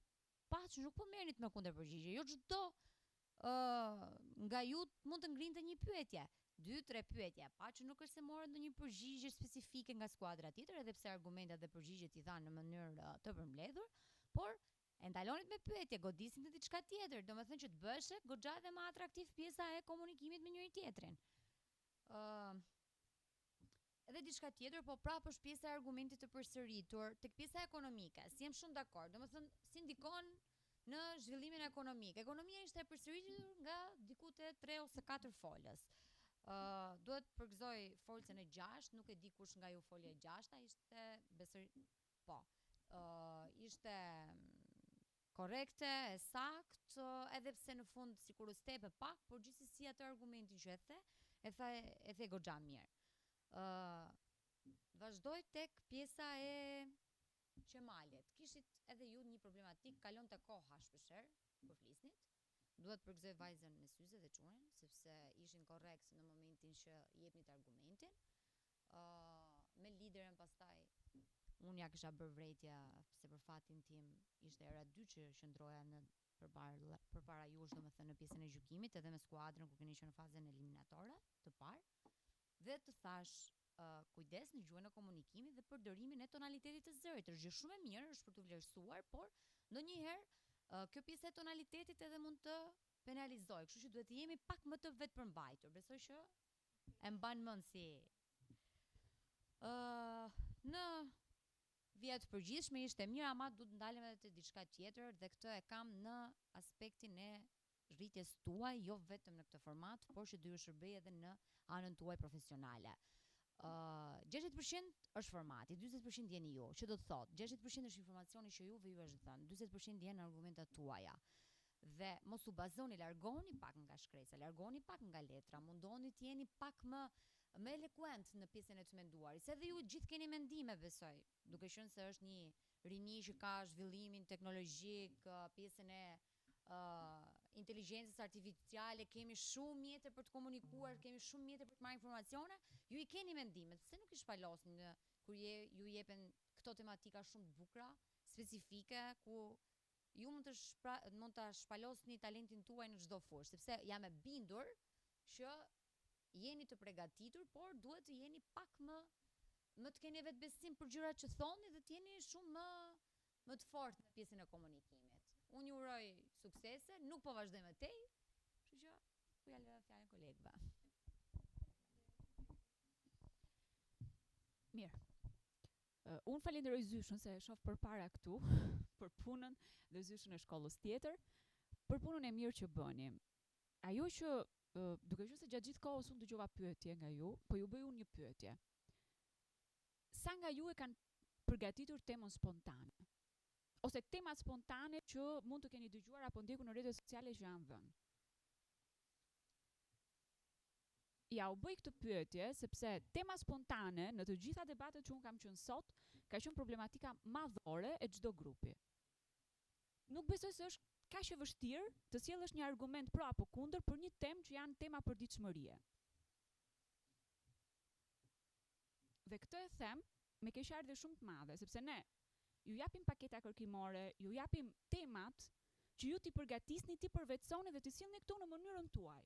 po merrnit me kundërpërgjigje. Jo çdo nga ju mund të ngrinte një pyetje. 2-3 pyetje, pa që nuk është se morën ndonjë përgjigje specifike nga skuadra tjetër, edhe pse argumentet dhe përgjigjet i dhanë në mënyrë të përmbledhur, por e ndalonit me pyetje, godisin të diçka tjetër, domethënë që të bëheshe goxha dhe më atraktiv pjesa e komunikimit me njëri tjetrin. Edhe diçka tjetër, po prapë është pjesa e argumentit të përsëritur, tek pjesa ekonomike, si jam shumë dakord, domethënë si ndikon në zhvillimin ekonomik. Ekonomia ishte e përsëritur nga diku te 3 ose 4 folës. Duhet përgëzoj folcën e 6, nuk e di kush nga ju folja e 6-ta, ishte korrekte, e sakt, edhe pse në fund sikur u stepe pak, por gjithsesi atë argumentin që e the goxha mirë. Vazhdoj tek pjesa e qemalit. Kishit edhe ju një problematik, kalon të koha shpesher, kur flisnit. Duhet përgëzoj vajzën me syze dhe çunin, sepse ishin korrekt në momentin që jepnit argumentin. Me liderën pastaj, unë ja kisha bërë vrejtja, se për fatin tim ishte era 2 që qëndroja përpara jush, domethënë në pjesën e gjykimit, edhe me skuadrën ku keni qenë në fazën eliminatore të parë, dhe të thash kujdes në gjuhën e komunikimit dhe përdorimin e tonalitetit të zërit. Është gjë shumë e mirë, është për të vlerësuar, por ndonjëherë kjo pjesë e tonalitetit edhe mund të penalizoj, kështu që duhet të jemi pak më të vetëpërmbajtur. Besoj që e mban mend si në vjet përgjithshme ishte mirë, ama duhet ndalem edhe te diçka tjetër dhe këtë e kam në aspektin e rritjes tuaj, jo vetëm në këtë format, por që do ju shërbej edhe në anën tuaj profesionale. 60% është formati, 40% jeni ju, që do të thotë 60% është informacioni që juve ju është thënë, 40% janë argumentat tuaja. Dhe mos u bazoni, largoni pak nga shkresa, largoni pak nga letra, mundoni të jeni pak më eloquent në pjesën e të menduarit. Se dhe ju gjithë keni mendime, besoj, duke qenë se është një rini që ka zhvillimin teknologjik, pjesën e inteligjencës artificiale, kemi shumë mjete për të komunikuar, kemi shumë mjete për të marrë informacione, ju I keni mendimet, pse nuk I shpalosni kur ju jepen këto tematika shumë të bukura, specifike, ku ju mund ta shpalosni talentin tuaj në çdo fushë, sepse jam e bindur që jeni të përgatitur, por duhet të jeni pak më të keni vetë besim për gjërat që thoni dhe të jeni shumë më të fortë në pjesën e komunikimit. Unë ju uroj suksese, nuk po vazhdoj më tej, kështu që ku ja lë fjalën kolegëve. Mirë. Unë falenderoj Zyshën se e shoh përpara këtu për punën dhe Zyshën e shkollës tjetër, për punën e mirë që bëni. Ajo që duke qenë se gjatë gjithë kohës unë dëgjova pyetje nga ju, po ju bëj unë një pyetje. Sa nga ju e kanë përgatitur temën spontane? Ose temat spontane që mund të keni dëgjuar apo ndjekur në rrjetet sociale që janë vënë? Ja, u bëj këtë pyetje sepse tema spontane në të gjitha debatet që unë kam qenë sot ka qenë problematika madhore e çdo grupi. Nuk besoj se është kaq e vështirë të sjellësh një argument pro apo kundër për një temë që janë tema përditshmërie. Dhe këtë e them me keqardhje shumë të madhe, sepse ne ju japim paketa kërkimore, ju japim temat që ju t'i përgatisni, t'i përvetësoni dhe t'i sillni këtu në mënyrën tuaj.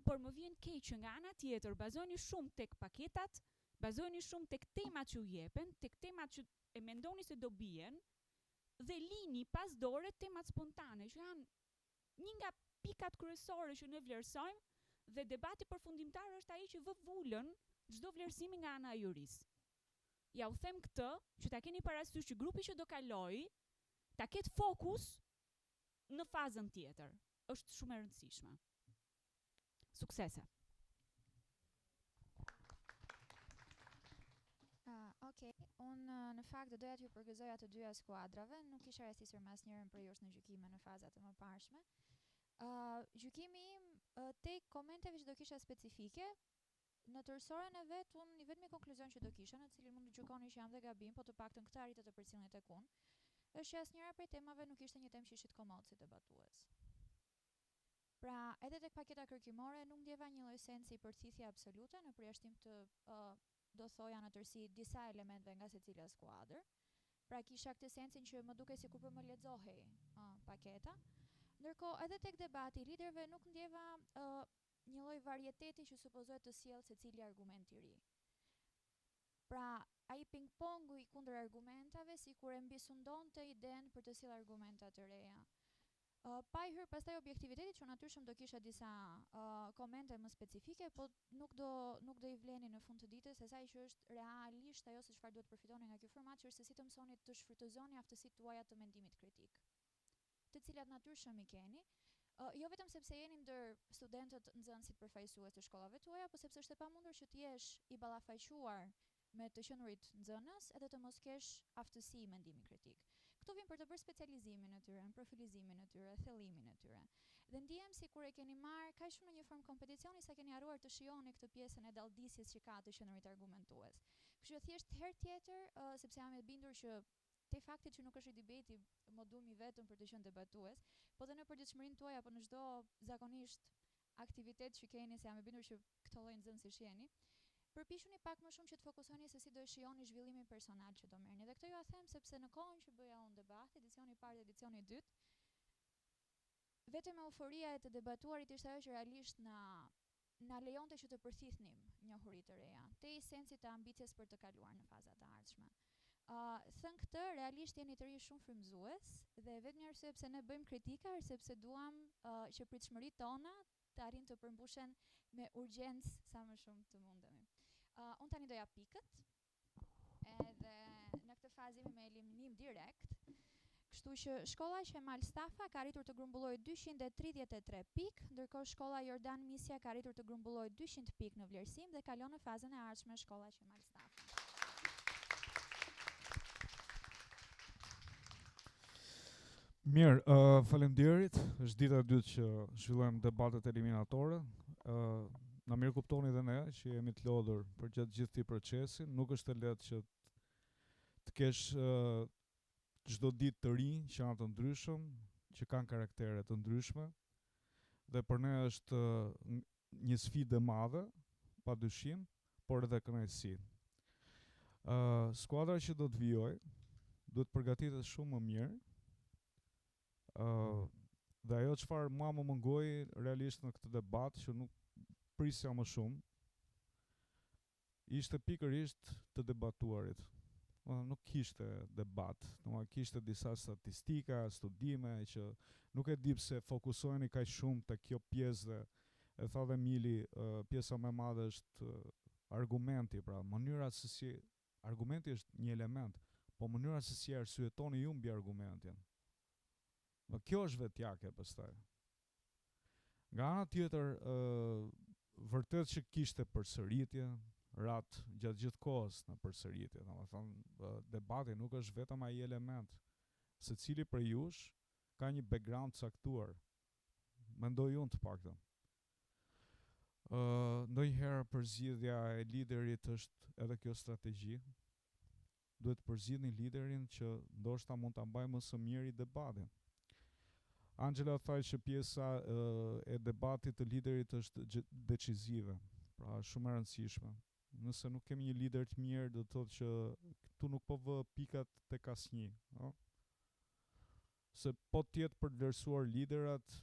Por më vjen keq që nga ana tjetër bazojeni shumë tek paketat, bazojeni shumë tek temat që u jepen, tek temat që e mendoni se do bien, dhe lini pas dore temat spontane, që janë një nga pikat kryesore që ne vlerësojmë dhe debati përfundimtar është ai që vë vulën çdo vlerësimi nga ana e jurisë. Ja u them këtë, që ta keni parasysh që grupi që do kalojë ta ketë fokus në fazën tjetër. Është shumë e rëndësishme. Suksese. Okej, unë në fakt do doja t'ju përgëzoja të dyja skuadrave, nuk kisha rastisur më asnjërin për jush në gjykime në fazat e mëparshme. Gjykimi im tek komenteve që do kisha specifike, në tërësorën e vet, unë i vetmi konkluzion që do kisha, në cilin mund të gjykoni që jam dhe gabim, po të paktën këtë arritet të përcjellni tek unë, është që asnjëra prej temave nuk ishte një temë që ishit komod si debatues. Pra, edhe tek paketa kërkimore nuk ndjeva një lloj sensi përcithje absolute në përjashtim të do thoja në tërësi disa elementve nga secila skuadër. Pra kisha këtë sensin që më duke sikur po më lexohej paketa. Ndërkohë edhe tek debati i liderëve nuk ndjeva një lloj varieteti që supozohet të sjellë secili argument i ri. Pra, ai ping-pongu i kundër argumentave sikur e mbisundonte iden për të sjellë argumenta të reja. Pa I hyrë pastaj objektivitetit që natyrshëm do kisha disa komente më specifike, po nuk do I vleni në fund të ditës se sa që është realisht ajo se çfarë duhet përfitoni nga ky format, që është se si të mësoni të shfrytëzoni aftësitë tuaja të mendimit kritik, të cilat natyrshëm I keni, jo vetëm sepse jeni ndër studentët nxënësit përfaqësues të shkollave tuaja, por sepse është e pamundur që të jesh I ballafaqur me të qenurit nxënës edhe të mos kesh aftësi mendimi kritik. Këto vjen për të bërë specializimin e tyre, përfilizimin e tyre, thellimin e tyre. Dhe ndihem sikur e keni marrë kaq shumë në një formë kompeticioni sa keni harruar të shihoni këtë pjesën e dalldisjes që ka të qenurit argumentues. Kështu që thjesht herë tjetër, sepse jam e bindur që te fakti që nuk është I debati modumi vetëm për të qenë debatues, po dhe në përditshmërinë tuaj apo në çdo zakonisht aktivitet që keni, se jam e bindur që këto lloj nxënësish jeni, përpiquni pak më shumë që të fokusoni se si do e shihoni zhvillimin personal që do merrni. Dhe këtë ju a them sepse në kohën që bëja unë debat, edicioni I parë dhe edicioni I dytë, vetëm euforia e të debatuarit ishte ajo që realisht na lejonte që të përthithnim njohuri të reja, te I sensi të ambicjes për të kaluar në fazat e ardhshme. Thënë këtë, realisht jeni të rinj shumë frymëzues dhe vetëm arsye pse ne bëjmë kritika është sepse duam që pritshmëritë tona të arrin të përmbushen me urgjencë sa më shumë të mundemi. Unë tani do jap pikët, edhe në këtë fazë jemi me eliminim direkt, kështu që shkolla Qemal Stafa ka arritur të grumbullojë 233 pikë, ndërkohë shkolla Jordan Misja ka arritur të grumbullojë 200 pikë në vlerësim dhe kalon në fazën e ardhshme shkolla Qemal Stafa. Mirë, faleminderit. Është dita e dytë që zhvillojmë debatet eliminatore. Na mirë kuptoni dhe ne që jemi të lodhur për gjatë gjithë këtij procesi. Nuk është e lehtë që të kesh çdo ditë të rinj, qëra të ndryshëm, që kanë karaktere të ndryshme dhe për ne është një sfidë e madhe, padyshim, por edhe kënaqësi. Skuadra që do të vijojë duhet përgatitet shumë më mirë. Dhe ajo çfarë mua më mungoi realisht në këtë debat që nuk prisja më shumë, ishte pikërisht të debatuarit. Nuk kishte debat, kishte disa statistika, studime që nuk e di pse fokusoheni kaq shumë te kjo pjesë dhe e tha dhe Mili, pjesa më e madhe është argumenti, pra mënyra se si argumenti është një element, po mënyra se si arsyetoni ju mbi argumentin. Kjo është vetjake pastaj. Nga ana tjetër, vërtet që kishte përsëritje, rat gjatë gjithë kohës në përsëritje, domethënë debati nuk është vetëm ai element. Secili prej jush ka një background caktuar. Mendoj unë të paktën. Ndonjëherë përzgjedhja e liderit është edhe kjo strategji. Duhet përzgjedhni liderin që ndoshta mund ta mbajë më së miri debatin. Angela tha që pjesa e debatit të liderit është decizive, pra shumë e rëndësishme. Nëse nuk kemi një lider të mirë, do të thotë që këtu nuk po vë pikat tek asnjë, no? Se po tjetë për të vlerësuar liderat,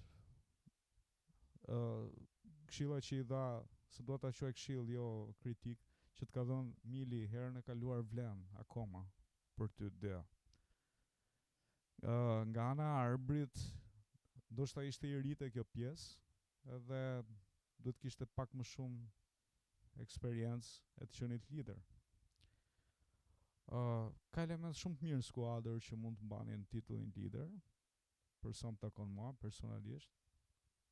këshilla që i dha, se do ta quaj këshill, jo kritik, që të ka dhënë Mili herën e kaluar vlen akoma për ty dhe. Nga ana e Arbrit, ndoshta ishte i rritë kjo pjesë, edhe duhet kishte pak më shumë eksperiencë e të qenit lider. Ka element shumë të mirë në skuadër që mund të mbanin titullin lider, për sa më takon mua personalisht,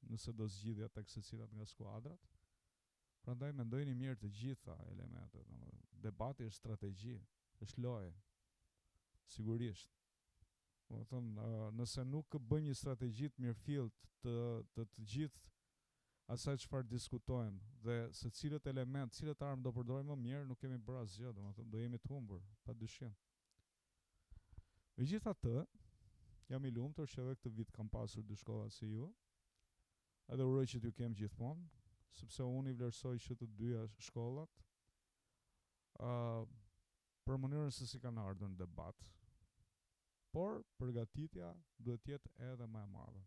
nëse do zgjidhja tek secilat nga skuadrat. Prandaj mendojini mirë të gjitha elementet. Debati është strategji, është lojë. Sigurisht. Nëse nuk bëjmë një strategji të mirëfillt të gjithë asaj çfarë diskutojmë dhe se cilët element, cilët armë do përdorim më mirë, nuk kemi bërë asgjë, do jemi të humbur, padyshim. Megjithatë, jam i lumtur që edhe këtë vit kam pasur dy shkolla si ju, edhe uroj që t'ju kem gjithmonë, sepse unë i vlerësoj që të dyja shkollat për mënyrën se si kanë ardhur në debat. Por përgatitja duhet jetë edhe më e madhe.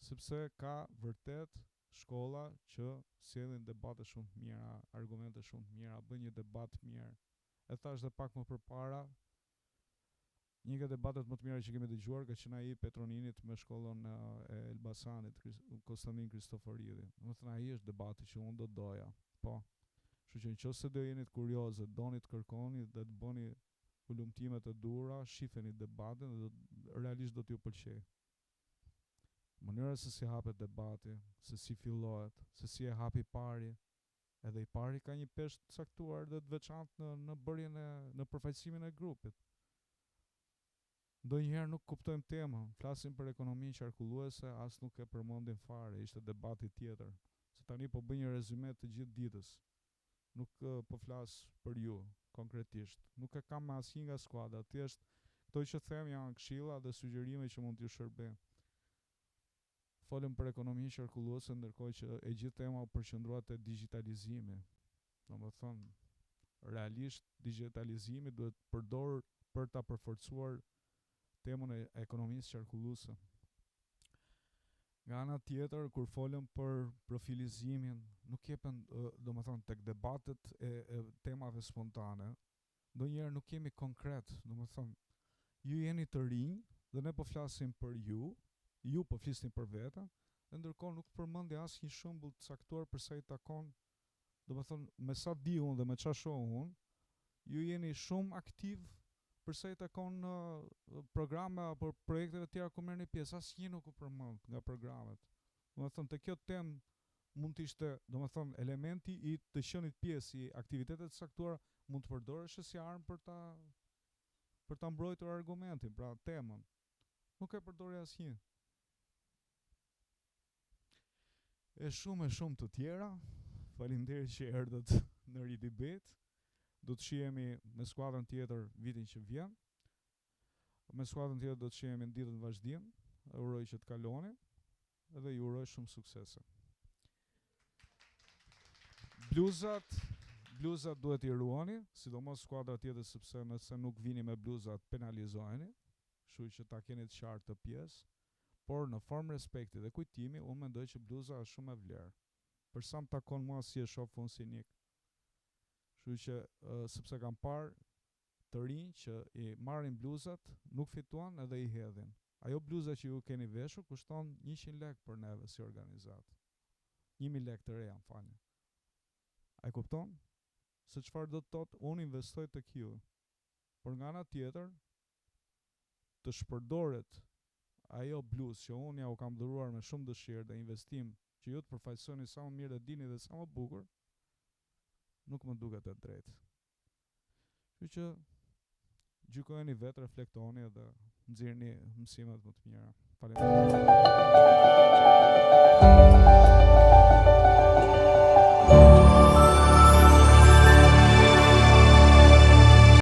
Sepse ka vërtet shkolla që sjellin debate shumë të mira, argumente shumë të mira, bën një debat të mirë. E thash dhe pak më përpara, një nga debatet më të mira që kemi dëgjuar ka qenë ai Petroninit me shkollën e Elbasanit, Konstantin Kristoforidi. Domethënë ai është debati që unë do doja. Po. Kështu që nëse do jeni të kurioze, doni të kërkoni dhe të bëni ulumtimet e duhura, shifeni debatin dhe realisht do t'ju pëlqejë. Mënyra se si hapet debati, se si fillohet, se si e hapi pari, edhe i pari ka një peshë të caktuar dhe të veçantë në bërjen në përfaqësimin e grupit. Ndonjëherë nuk kuptojmë temën, flasim për ekonominë qarkulluese, as nuk e përmendim fare, ishte debati tjetër. Se tani po bëj një rezume të gjithë ditës. Nuk po flas për ju konkretisht. Nuk e kam me asnjë nga skuadra, thjesht këto që them janë këshilla dhe sugjerime që mund t'ju shërbejnë. Folëm për ekonominë qarkulluese, ndërkohë që e gjithë tema u përqendrua te digitalizimi. Domethënë, realisht digitalizimi duhet përdorur për ta përforcuar temën e ekonomisë qarkulluese. Nga ana tjetër, kur folëm për profilizimin, nuk jepen, domethënë tek debatet e temave spontane, ndonjëherë nuk jemi konkret, domethënë ju jeni të rinj dhe ne po flasim për ju po flisni për veten, dhe ndërkohë nuk përmendi asnjë shembull të caktuar për sa i takon, domethënë me sa di unë dhe me çfarë shoh unë, ju jeni shumë aktiv për sa i takon programe apo projekteve të tjera ku merrni pjesë, asnjë nuk u përmend nga programet. Domethënë te kjo temë mund të ishte, domethënë elementi i të qenit pjesë i aktivitetet të caktuara mund të përdoresh si armë për ta mbrojtur argumentin, pra temën. Nuk e përdori asnjë. E shumë të tjera. Faleminderit që erdhët në ridebate. Do të shihemi me skuadrën tjetër vitin që vjen. Me skuadrën tjetër do të shihemi në ditën vazhdim. Uroj që të kaloni edhe ju uroj shumë suksese. Bluzat duhet i ruani, sidomos skuadra tjetër sepse nëse nuk vini me bluzat penalizoheni, kështu që ta keni të qartë të pjesë, por në formë respekti dhe kujtimi, unë mendoj që bluza është shumë e vlerë. Për sa më takon mua si e shoh unë si nik. Kështu që sepse kam parë të rinj që i marrin bluzat, nuk fituan edhe i hedhin. Ajo bluza që ju keni veshur kushton 100 lekë për neve si organizat. 1000 lekë të reja, më falni. A e kupton? Se çfarë do të thotë, unë investoj tek ju. Por nga ana tjetër, të shpërdoret ajo bluzë që unë ja u kam dhuruar me shumë dëshirë dhe investim që ju të përfaqësoni sa më mirë dhe dini dhe sa më bukur, nuk më duket e drejtë. Kështu që gjykojeni vetë, reflektoni dhe nxirrni mësimet më të mira. Faleminderit.